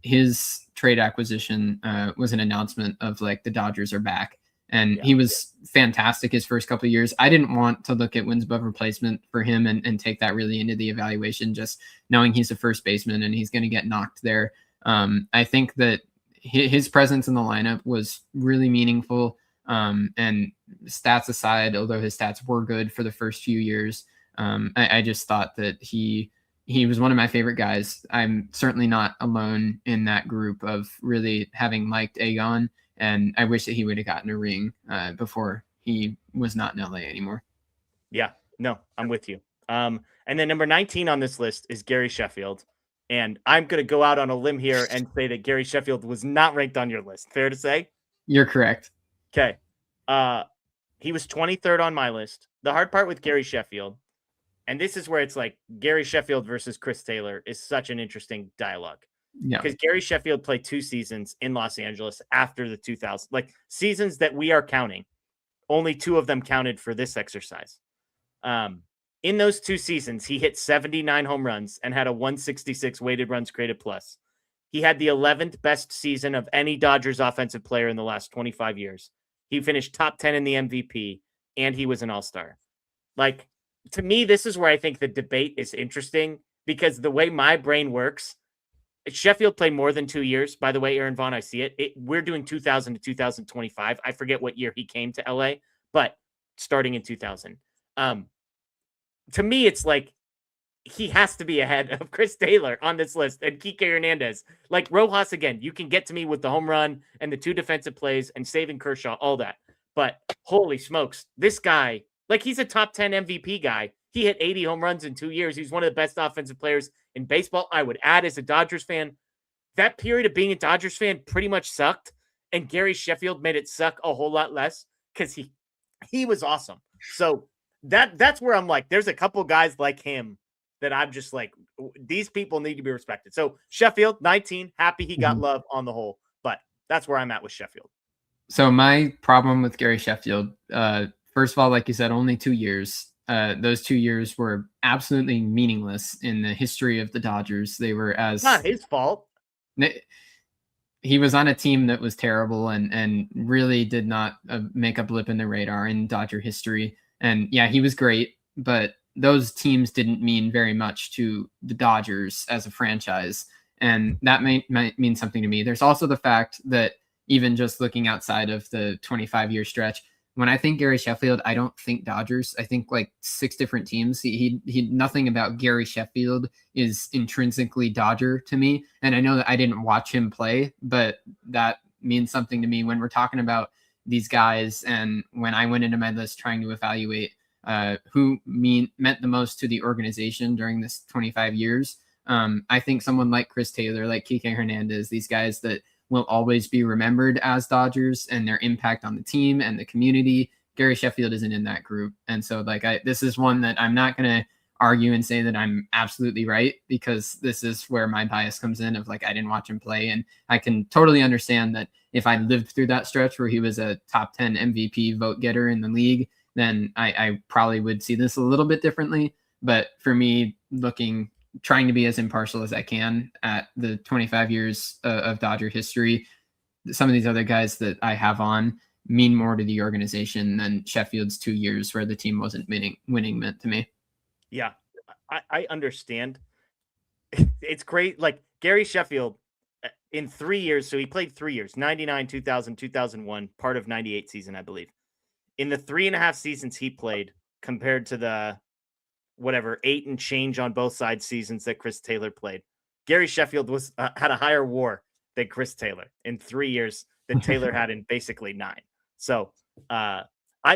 his trade acquisition was an announcement of like the Dodgers are back. And he was fantastic his first couple of years. I didn't want to look at wins above replacement for him and take that really into the evaluation, just knowing he's a first baseman and he's going to get knocked there. I think that his presence in the lineup was really meaningful. And stats aside, although his stats were good for the first few years, I just thought that he was one of my favorite guys. I'm certainly not alone in that group of really having liked Aegon. And I wish that he would have gotten a ring before he was not in LA anymore.
Yeah, no, I'm with you. And then number 19 on this list is Gary Sheffield. And I'm going to go out on a limb here and say that Gary Sheffield was not ranked on your list. Fair to say?
You're correct.
Okay. He was 23rd on my list. The hard part with Gary Sheffield, and this is where it's like Gary Sheffield versus Chris Taylor is such an interesting dialogue.
Yeah.
Because Gary Sheffield played 2 seasons in Los Angeles after the 2000s, like seasons that we are counting. Only 2 of them counted for this exercise. In those 2 seasons, he hit 79 home runs and had a 166 weighted runs created plus. He had the 11th best season of any Dodgers offensive player in the last 25 years. He finished top 10 in the MVP, and he was an all-star. Like, to me, this is where I think the debate is interesting, because the way my brain works, Sheffield played more than 2 years. By the way, Aaron Vaughn, I see it. We're doing 2000 to 2025. I forget what year he came to LA, but starting in 2000. To me, it's like he has to be ahead of Chris Taylor on this list and Kike Hernandez. Like Rojas, again, you can get to me with the home run and the 2 defensive plays and saving Kershaw, all that. But holy smokes, this guy, like he's a top 10 MVP guy. He hit 80 home runs in 2 years. He's one of the best offensive players in baseball. I would add, as a Dodgers fan, that period of being a Dodgers fan pretty much sucked. And Gary Sheffield made it suck a whole lot less because he was awesome. So that's where I'm like, there's a couple guys like him that I'm just like, these people need to be respected. So Sheffield, 19, happy he got love on the whole. But that's where I'm at with Sheffield.
So my problem with Gary Sheffield, first of all, like you said, only 2 years. Those 2 years were absolutely meaningless in the history of the Dodgers. They were
It's not his fault.
He was on a team that was terrible and really did not make a blip in the radar in Dodger history. And yeah, he was great, but those teams didn't mean very much to the Dodgers as a franchise. And that might mean something to me. There's also the fact that even just looking outside of the 25-year stretch, when I think Gary Sheffield, I don't think Dodgers. I think like 6 different teams. He nothing about Gary Sheffield is intrinsically Dodger to me. And I know that I didn't watch him play, but that means something to me when we're talking about these guys. And when I went into my list trying to evaluate who meant the most to the organization during this 25 years, I think someone like Chris Taylor, like Kike Hernandez, these guys that will always be remembered as Dodgers and their impact on the team and the community. Gary Sheffield isn't in that group. And so like this is one that I'm not going to argue and say that I'm absolutely right, because this is where my bias comes in of like, I didn't watch him play. And I can totally understand that if I lived through that stretch where he was a top 10 MVP vote getter in the league, then I probably would see this a little bit differently. But for me, trying to be as impartial as I can at the 25 years of Dodger history, some of these other guys that I have on mean more to the organization than Sheffield's 2 years where the team wasn't winning meant to me.
Yeah, I understand. It's great. Like Gary Sheffield in 3 years. So he played 3 years, 99, 2000, 2001, part of 98 season, I believe. In the 3.5 seasons he played compared to the 8 and change on both sides seasons that Chris Taylor played, Gary Sheffield had a higher WAR than Chris Taylor in 3 years than Taylor had in basically 9. So I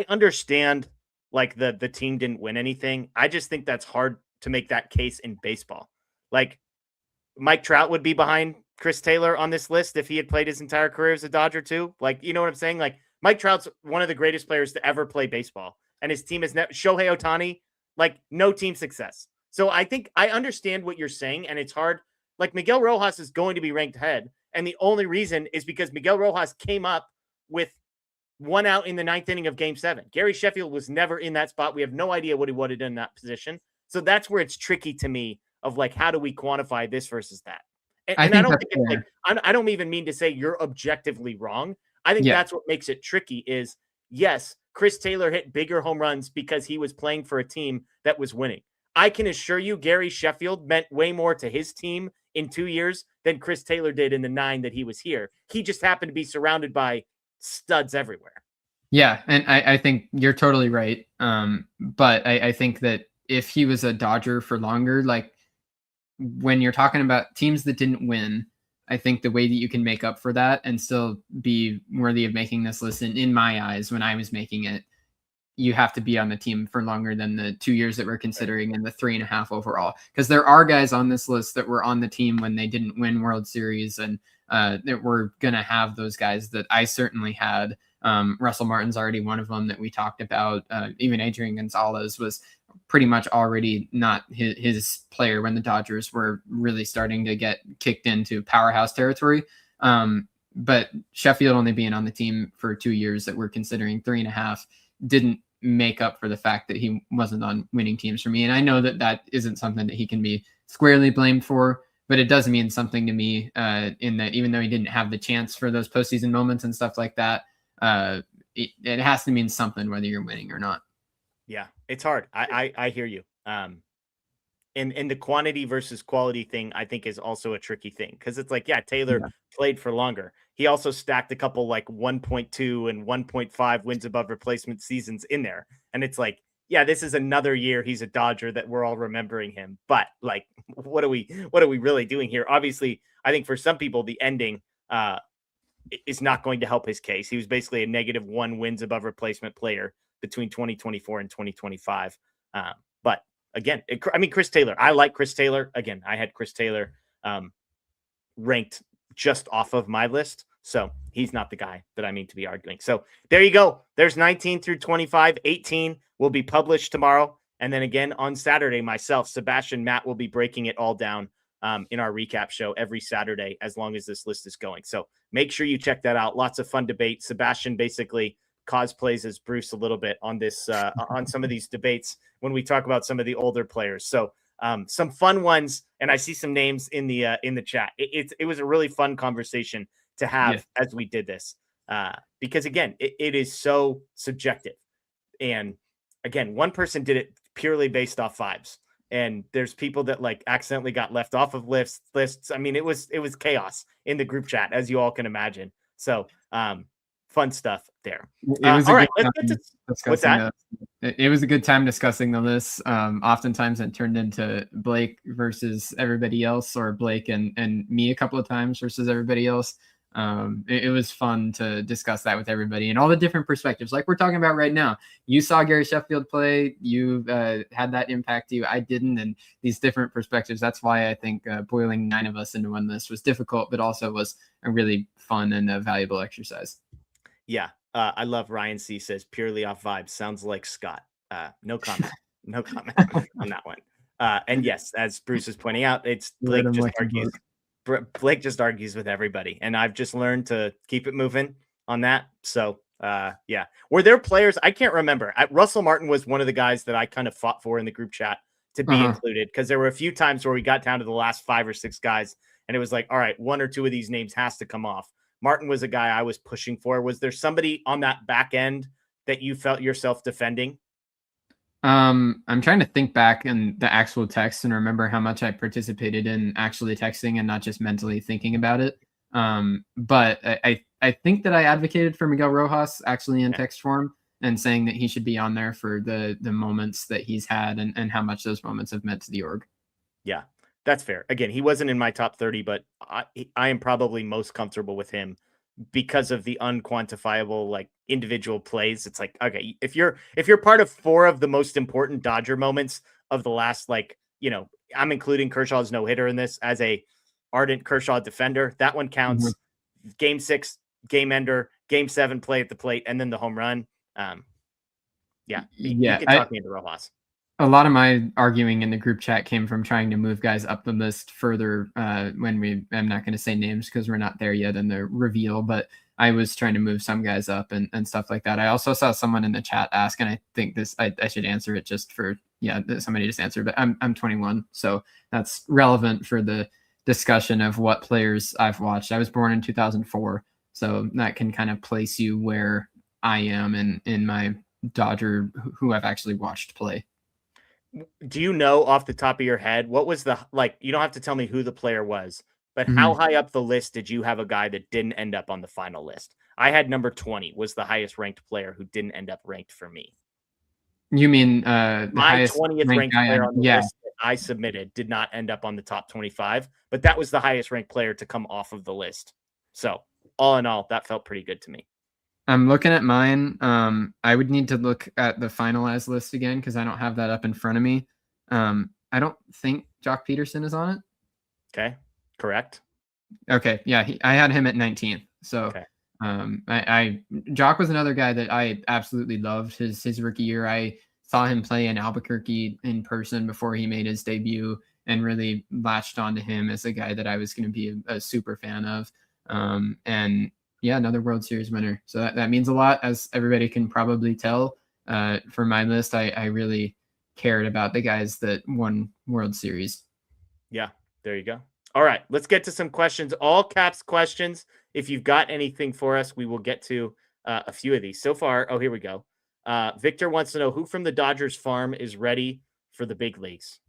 understand like the team didn't win anything. I just think that's hard to make that case in baseball. Like Mike Trout would be behind Chris Taylor on this list if he had played his entire career as a Dodger too. Like, you know what I'm saying? Like Mike Trout's one of the greatest players to ever play baseball, and his team is Shohei Ohtani. Like no team success. So I think I understand what you're saying, and it's hard. Like Miguel Rojas is going to be ranked ahead, and the only reason is because Miguel Rojas came up with one out in the 9th inning of Game 7. Gary Sheffield was never in that spot. We have no idea what he would have done in that position. So that's where it's tricky to me of like, how do we quantify this versus that? And I don't think it's like, I don't even mean to say you're objectively wrong. I think that's what makes it tricky is, yes, Chris Taylor hit bigger home runs because he was playing for a team that was winning. I can assure you Gary Sheffield meant way more to his team in 2 years than Chris Taylor did in the 9 that he was here. He just happened to be surrounded by studs everywhere.
Yeah, and I think you're totally right. But I think that if he was a Dodger for longer, like when you're talking about teams that didn't win, I think the way that you can make up for that and still be worthy of making this list, and in my eyes, when I was making it, you have to be on the team for longer than the 2 years that we're considering and the 3.5 overall. Because there are guys on this list that were on the team when they didn't win World Series, and that we're going to have those guys that I certainly had. Russell Martin's already one of them that we talked about. Even Adrian Gonzalez was pretty much already not his player when the Dodgers were really starting to get kicked into powerhouse territory. But Sheffield only being on the team for 2 years that we're considering 3.5 didn't make up for the fact that he wasn't on winning teams for me. And I know that that isn't something that he can be squarely blamed for, but it does mean something to me in that even though he didn't have the chance for those postseason moments and stuff like that, it has to mean something whether you're winning or not.
Yeah, it's hard. I hear you. And the quantity versus quality thing, I think, is also a tricky thing because it's like, Taylor played for longer. He also stacked a couple like 1.2 and 1.5 wins above replacement seasons in there. And it's like, this is another year he's a Dodger that we're all remembering him. But like, what are we really doing here? Obviously, I think for some people, the ending is not going to help his case. He was basically a -1 wins above replacement player between 2024 and 2025. But again, Chris Taylor, I like Chris Taylor. Again, I had Chris Taylor ranked just off of my list. So he's not the guy that I mean to be arguing. So there you go. There's 19 through 25. 18 will be published tomorrow. And then again on Saturday, myself, Sebastian, Matt will be breaking it all down in our recap show every Saturday, as long as this list is going. So make sure you check that out. Lots of fun debate. Sebastian basically cosplays as Bruce a little bit on this, on some of these debates when we talk about some of the older players. So some fun ones. And I see some names in the chat. It was a really fun conversation to have as we did this, because again, it is so subjective. And again, one person did it purely based off vibes. And there's people that like accidentally got left off of lists. I mean, it was chaos in the group chat, as you all can imagine. So fun stuff there.
It was
all right, let's get to what's that?
It was a good time discussing the list. Oftentimes it turned into Blake versus everybody else, or Blake and me a couple of times versus everybody else. It was fun to discuss that with everybody and all the different perspectives like we're talking about right now. You saw Gary Sheffield play, you had that impact you, I didn't, and these different perspectives. That's why I think boiling 9 of us into one list was difficult, but also was a really fun and a valuable exercise.
I love Ryan C says purely off vibes. Sounds like Scott. No comment. No comment on that one. And yes, as Bruce is pointing out, it's Blake just argues. Blake just argues with everybody, and I've just learned to keep it moving on that. So were there players? I can't remember. Russell Martin was one of the guys that I kind of fought for in the group chat to be included, because there were a few times where we got down to the last 5 or 6 guys, and it was like, all right, 1 or 2 of these names has to come off. Martin was a guy I was pushing for. Was there somebody on that back end that you felt yourself defending?
I'm trying to think back in the actual text and remember how much I participated in actually texting and not just mentally thinking about it. But I think that I advocated for Miguel Rojas actually in text form and saying that he should be on there for the moments that he's had and how much those moments have meant to the org.
Yeah, that's fair. Again, he wasn't in my top 30, but I am probably most comfortable with him because of the unquantifiable like individual plays. It's like, okay, if you're part of 4 of the most important Dodger moments of the last, like, I'm including Kershaw's no-hitter in this as a ardent Kershaw defender. That one counts. Mm-hmm. Game 6, game ender, game 7 play at the plate, and then the home run. You can talk me into Rojas.
A lot of my arguing in the group chat came from trying to move guys up the list further when I'm not going to say names because we're not there yet in the reveal, but I was trying to move some guys up and stuff like that. I also saw someone in the chat ask, and I think I should answer it just for, somebody just answered, but I'm 21. So that's relevant for the discussion of what players I've watched. I was born in 2004. So that can kind of place you where I am in my Dodger, who I've actually watched play.
Do you know off the top of your head, what was you don't have to tell me who the player was, but
Mm-hmm.
how high up the list did you have a guy that didn't end up on the final list? I had number 20 was the highest ranked player who didn't end up ranked for me.
You mean the
my 20th ranked player on the list that I submitted did not end up on the top 25, but that was the highest ranked player to come off of the list. So all in all, that felt pretty good to me.
I'm looking at mine. I would need to look at the finalized list again because I don't have that up in front of me. I don't think Jock Peterson is on it.
Okay, correct.
Okay, yeah, I had him at 19th. So
okay.
Jock was another guy that I absolutely loved his rookie year. I saw him play in Albuquerque in person before he made his debut and really latched onto him as a guy that I was going to be a super fan of. And yeah, another World Series winner. So that means a lot, as everybody can probably tell. For my list, I really cared about the guys that won World Series.
Yeah, there you go. All right, let's get to some questions. All caps questions. If you've got anything for us, we will get to a few of these. So far, here we go. Victor wants to know who from the Dodgers farm is ready for the big leagues.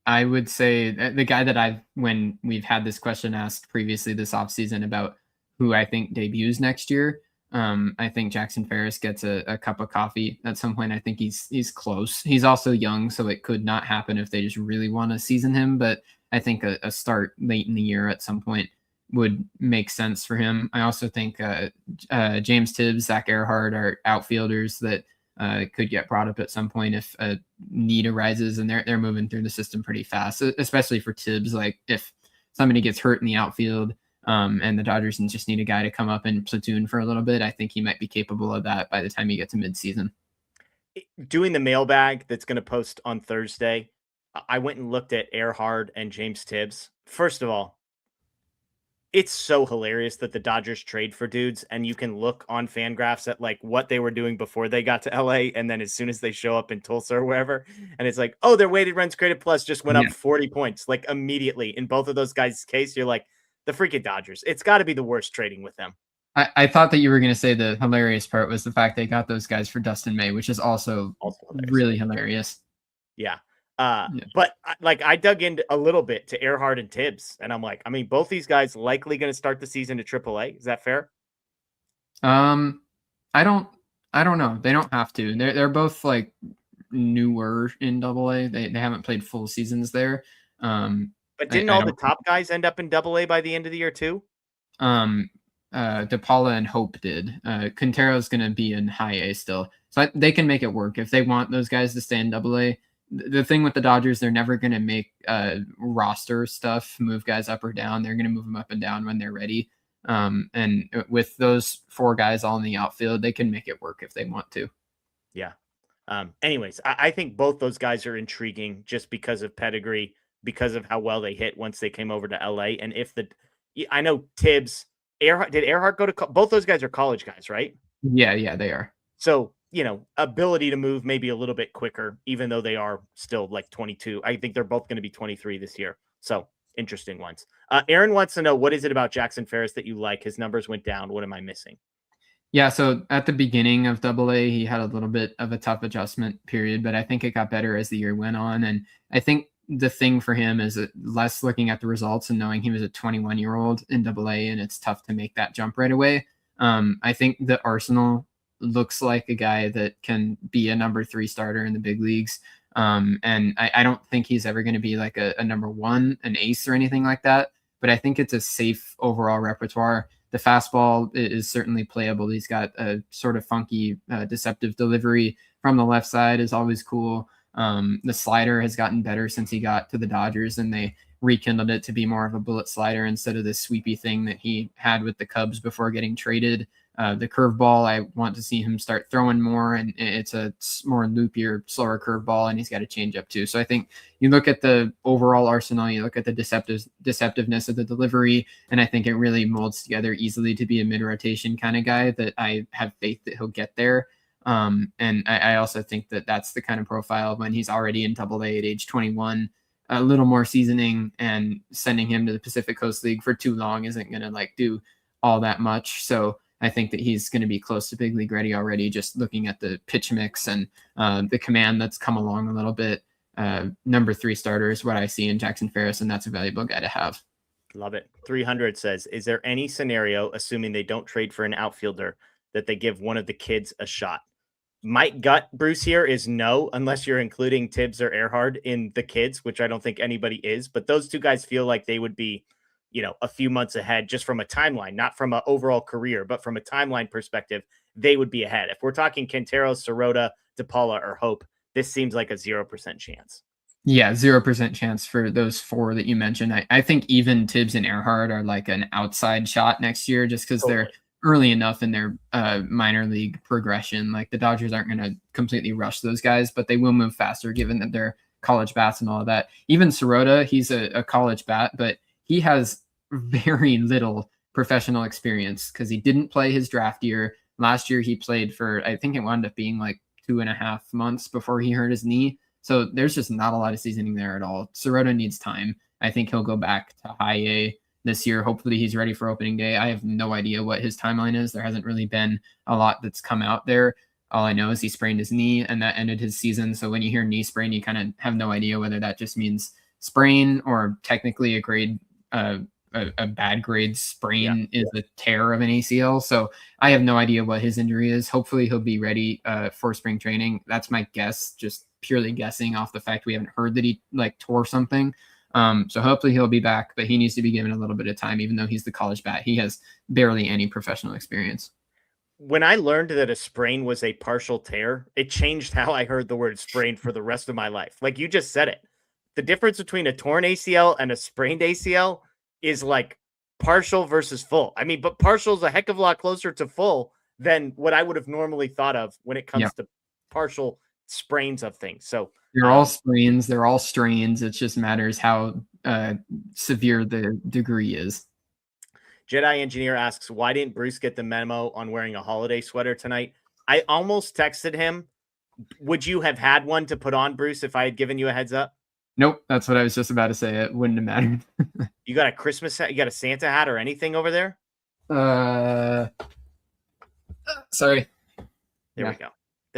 I would say the guy that when we've had this question asked previously this offseason about who I think debuts next year, I think Jackson Ferris gets a cup of coffee at some point. I think he's close. He's also young, so it could not happen if they just really want to season him. But I think a start late in the year at some point would make sense for him. I also think James Tibbs, Zach Earhart are outfielders that could get brought up at some point if a need arises, and they're moving through the system pretty fast, especially for Tibbs. Like if somebody gets hurt in the outfield and the Dodgers just need a guy to come up and platoon for a little bit, I think he might be capable of that by the time you get to midseason.
Doing the mailbag that's going to post on Thursday, I went and looked at Earhart and James Tibbs. First of all, it's so hilarious that the Dodgers trade for dudes, and you can look on Fangraphs at like what they were doing before they got to LA, and then as soon as they show up in Tulsa or wherever, and it's like, oh, their weighted runs created plus just went up 40 points, like immediately. In both of those guys' case, you're like, the freaking Dodgers. It's got to be the worst trading with them.
I thought that you were going to say the hilarious part was the fact they got those guys for Dustin May, which is also hilarious. Really hilarious.
Yeah. But I dug into a little bit to Earhart and Tibbs, and I'm like, I mean, both these guys likely going to start the season to AAA. Is that fair?
I don't know. They don't have to. They're both like newer in AA. They haven't played full seasons there.
But didn't all the top guys end up in AA by the end of the year too?
DePaula and Hope did. Quintero's going to be in high A still, so they can make it work if they want those guys to stay in AA. The thing with the Dodgers, they're never going to make roster stuff move guys up or down. They're going to move them up and down when they're ready. And with those four guys all in the outfield, they can make it work if they want to.
Yeah. Anyways, I think both those guys are intriguing just because of pedigree, because of how well they hit once they came over to LA. And I know Tibbs, did Earhart go to both those guys are college guys, right?
Yeah, they are.
So, ability to move maybe a little bit quicker, even though they are still like 22. I think they're both going to be 23 this year. So interesting ones. Aaron wants to know, what is it about Jackson Ferris that you like? His numbers went down. What am I missing?
Yeah, so at the beginning of AA, he had a little bit of a tough adjustment period, but I think it got better as the year went on. And I think the thing for him is less looking at the results and knowing he was a 21-year-old in AA, and it's tough to make that jump right away. I think the arsenal looks like a guy that can be a number 3 starter in the big leagues. And I don't think he's ever going to be like a number 1, an ace or anything like that, but I think it's a safe overall repertoire. The fastball is certainly playable. He's got a sort of funky, deceptive delivery from the left side is always cool. The slider has gotten better since he got to the Dodgers, and they rekindled it to be more of a bullet slider instead of this sweepy thing that he had with the Cubs before getting traded. The curveball, I want to see him start throwing more, and it's a more loopier, slower curveball, and he's got a changeup too. So I think you look at the overall arsenal, you look at the deceptiveness of the delivery, and I think it really molds together easily to be a mid-rotation kind of guy that I have faith that he'll get there. And I also think that that's the kind of profile when he's already in Double A at age 21. A little more seasoning and sending him to the Pacific Coast League for too long isn't going to like do all that much. So I think that he's going to be close to big league ready already, just looking at the pitch mix and the command that's come along a little bit. Number 3 starter is what I see in Jackson Ferris, and that's a valuable guy to have.
Love it. 300 says, is there any scenario, assuming they don't trade for an outfielder, that they give one of the kids a shot? My gut, Bruce, here is no, unless you're including Tibbs or Earhart in the kids, which I don't think anybody is. But those two guys feel like they would be, a few months ahead just from a timeline, not from an overall career, but from a timeline perspective, they would be ahead. If we're talking Quintero, Sirota, DePaula, or Hope, this seems like a 0% chance.
Yeah, 0% chance for those 4 that you mentioned. I think even Tibbs and Earhart are like an outside shot next year just because they're early enough in their minor league progression. Like the Dodgers aren't going to completely rush those guys, but they will move faster given that they're college bats and all of that. Even Sirota, he's a college bat, but he has very little professional experience because he didn't play his draft year. Last year he played for, I think it wound up being like 2.5 months before he hurt his knee. So there's just not a lot of seasoning there at all. Sirota needs time. I think he'll go back to high A this year. Hopefully he's ready for opening day. I have no idea what his timeline is. There hasn't really been a lot that's come out there. All I know is he sprained his knee and that ended his season. So when you hear knee sprain, you kind of have no idea whether that just means sprain or technically a bad grade sprain is a tear of an ACL. So I have no idea what his injury is. Hopefully he'll be ready for spring training. That's my guess, just purely guessing off the fact we haven't heard that he like tore something. So hopefully he'll be back, but he needs to be given a little bit of time, even though he's the college bat. He has barely any professional experience.
When I learned that a sprain was a partial tear, it changed how I heard the word sprain for the rest of my life. Like you just said it. The difference between a torn ACL and a sprained ACL is like partial versus full. I mean, but partial is a heck of a lot closer to full than what I would have normally thought of when it comes to partial sprains of things. So
they're all sprains, they're all strains. It just matters how severe the degree is.
Jedi Engineer asks, why didn't Bruce get the memo on wearing a holiday sweater tonight? I almost texted him. Would you have had one to put on, Bruce, if I had given you a heads up?
Nope, that's what I was just about to say. It wouldn't have mattered.
You got a Christmas hat? You got a Santa hat or anything over there?
Sorry.
There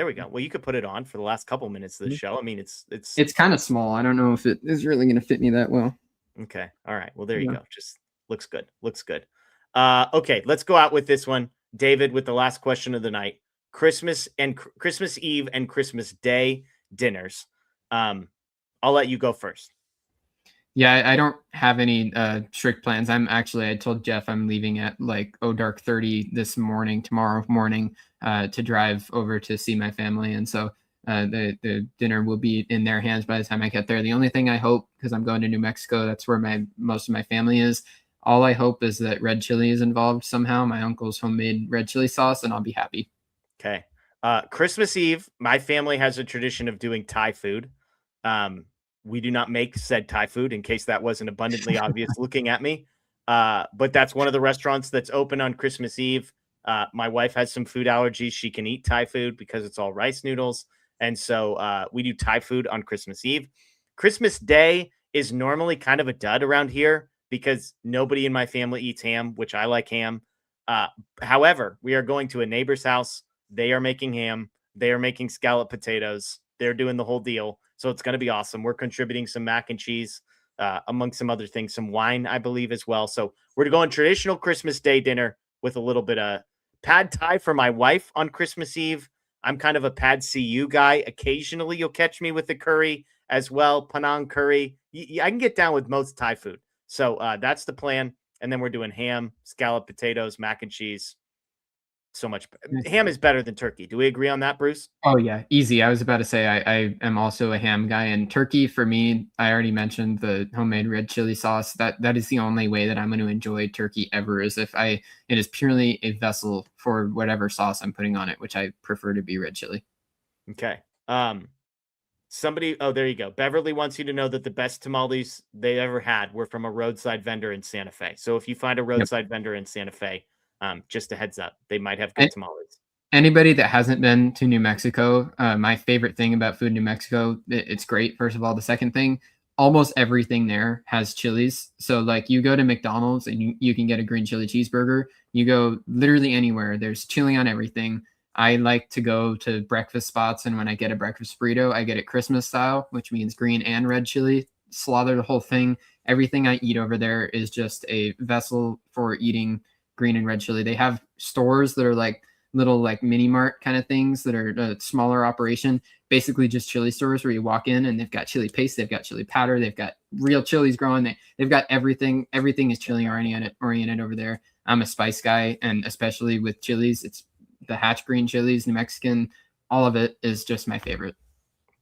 we go. Well, you could put it on for the last couple minutes of the show. I mean, it's
kind of small. I don't know if it is really going to fit me that well.
Okay. All right. Well, there you go. Just looks good. Okay, let's go out with this one. David, with the last question of the night. Christmas Eve and Christmas Day dinners. I'll let you go first.
Yeah, I don't have any strict plans. I told Jeff I'm leaving at like dark 30 tomorrow morning, to drive over to see my family. And so the dinner will be in their hands by the time I get there. The only thing I hope, because I'm going to New Mexico, that's where most of my family is. All I hope is that red chili is involved somehow. My uncle's homemade red chili sauce, and I'll be happy.
Okay. Christmas Eve, my family has a tradition of doing Thai food. We do not make said Thai food, in case that wasn't abundantly obvious looking at me. But that's one of the restaurants that's open on Christmas Eve. My wife has some food allergies. She can eat Thai food because it's all rice noodles. And so we do Thai food on Christmas Eve. Christmas Day is normally kind of a dud around here because nobody in my family eats ham, which I like ham. However, we are going to a neighbor's house. They are making ham. They are making scalloped potatoes. They're doing the whole deal. So it's going to be awesome. We're contributing some mac and cheese, among some other things, some wine, I believe, as well. So we're going traditional Christmas Day dinner with a little bit of pad thai for my wife on Christmas Eve. I'm kind of a pad see guy. Occasionally, you'll catch me with the curry as well, Penang curry. I can get down with most Thai food. So that's the plan. And then we're doing ham, scalloped potatoes, mac and cheese. so much. Ham is better than turkey. Do we agree on that, Bruce?
Oh yeah, easy. I was about to say I am also a ham guy, and turkey for me, I already mentioned the homemade red chili sauce. That is the only way that I'm going to enjoy turkey ever, is if it is purely a vessel for whatever sauce I'm putting on it, which I prefer to be red chili.
Okay. Oh, there you go. Beverly wants you to know that the best tamales they ever had were from a roadside vendor in Santa Fe. So if you find a roadside vendor in Santa Fe, just a heads up, they might have good tamales.
Anybody that hasn't been to New Mexico, my favorite thing about food in New Mexico, it's great. First of all, the second thing, almost everything there has chilies. So like you go to McDonald's and you can get a green chili cheeseburger. You go literally anywhere, there's chili on everything. I like to go to breakfast spots, and when I get a breakfast burrito, I get it Christmas style, which means green and red chili. Slaughter the whole thing. Everything I eat over there is just a vessel for eating green and red chili. They have stores that are like little like mini mart kind of things that are a smaller operation, basically just chili stores where you walk in and they've got chili paste, they've got chili powder, they've got real chilies growing. They've got everything. Everything is chili oriented over there. I'm a spice guy, and especially with chilies, it's the Hatch green chilies, New Mexican, all of it is just my favorite.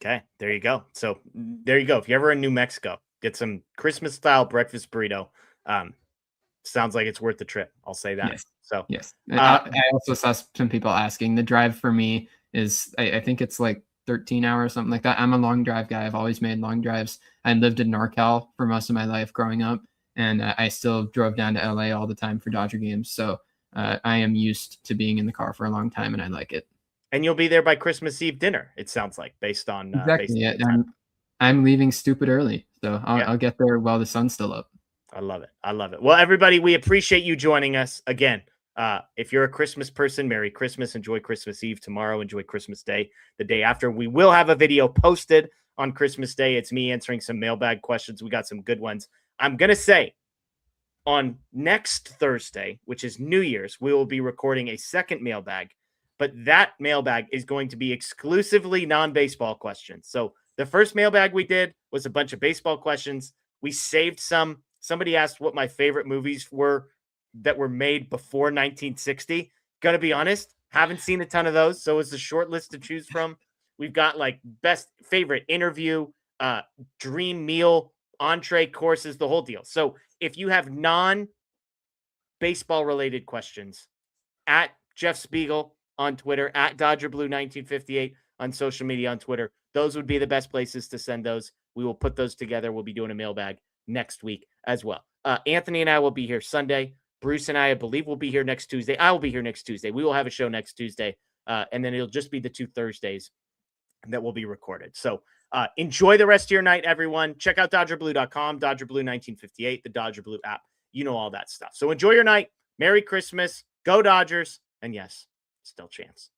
Okay, there you go. So there you go. If you're ever in New Mexico, get some Christmas style breakfast burrito. Sounds like it's worth the trip. I'll say that.
Yes.
So
yes. I also saw some people asking. The drive for me is, I think it's like 13 hours, something like that. I'm a long drive guy. I've always made long drives. I lived in NorCal for most of my life growing up, and I still drove down to LA all the time for Dodger games. So I am used to being in the car for a long time, and I like it.
And you'll be there by Christmas Eve dinner, it sounds like, based on
exactly. I'm leaving stupid early, so I'll get there while the sun's still up.
I love it. I love it. Well, everybody, we appreciate you joining us again. If you're a Christmas person, Merry Christmas. Enjoy Christmas Eve tomorrow. Enjoy Christmas Day the day after. We will have a video posted on Christmas Day. It's me answering some mailbag questions. We got some good ones. I'm going to say on next Thursday, which is New Year's, we will be recording a second mailbag, but that mailbag is going to be exclusively non-baseball questions. So the first mailbag we did was a bunch of baseball questions. We saved some. Somebody asked what my favorite movies were that were made before 1960. Gonna be honest, haven't seen a ton of those, so it's a short list to choose from. We've got like best favorite interview, dream meal, entree courses, the whole deal. So if you have non-baseball related questions, at Jeff Spiegel on Twitter, at DodgerBlue1958 on social media on Twitter, those would be the best places to send those. We will put those together. We'll be doing a mailbag next week as well. Anthony and I will be here Sunday. Bruce and I believe, will be here next Tuesday. I will be here next Tuesday. We will have a show next Tuesday. And then it'll just be the 2 Thursdays that will be recorded. So enjoy the rest of your night, everyone. Check out DodgerBlue.com, DodgerBlue1958, the Dodger Blue app. You know all that stuff. So enjoy your night. Merry Christmas. Go Dodgers. And yes, still chance.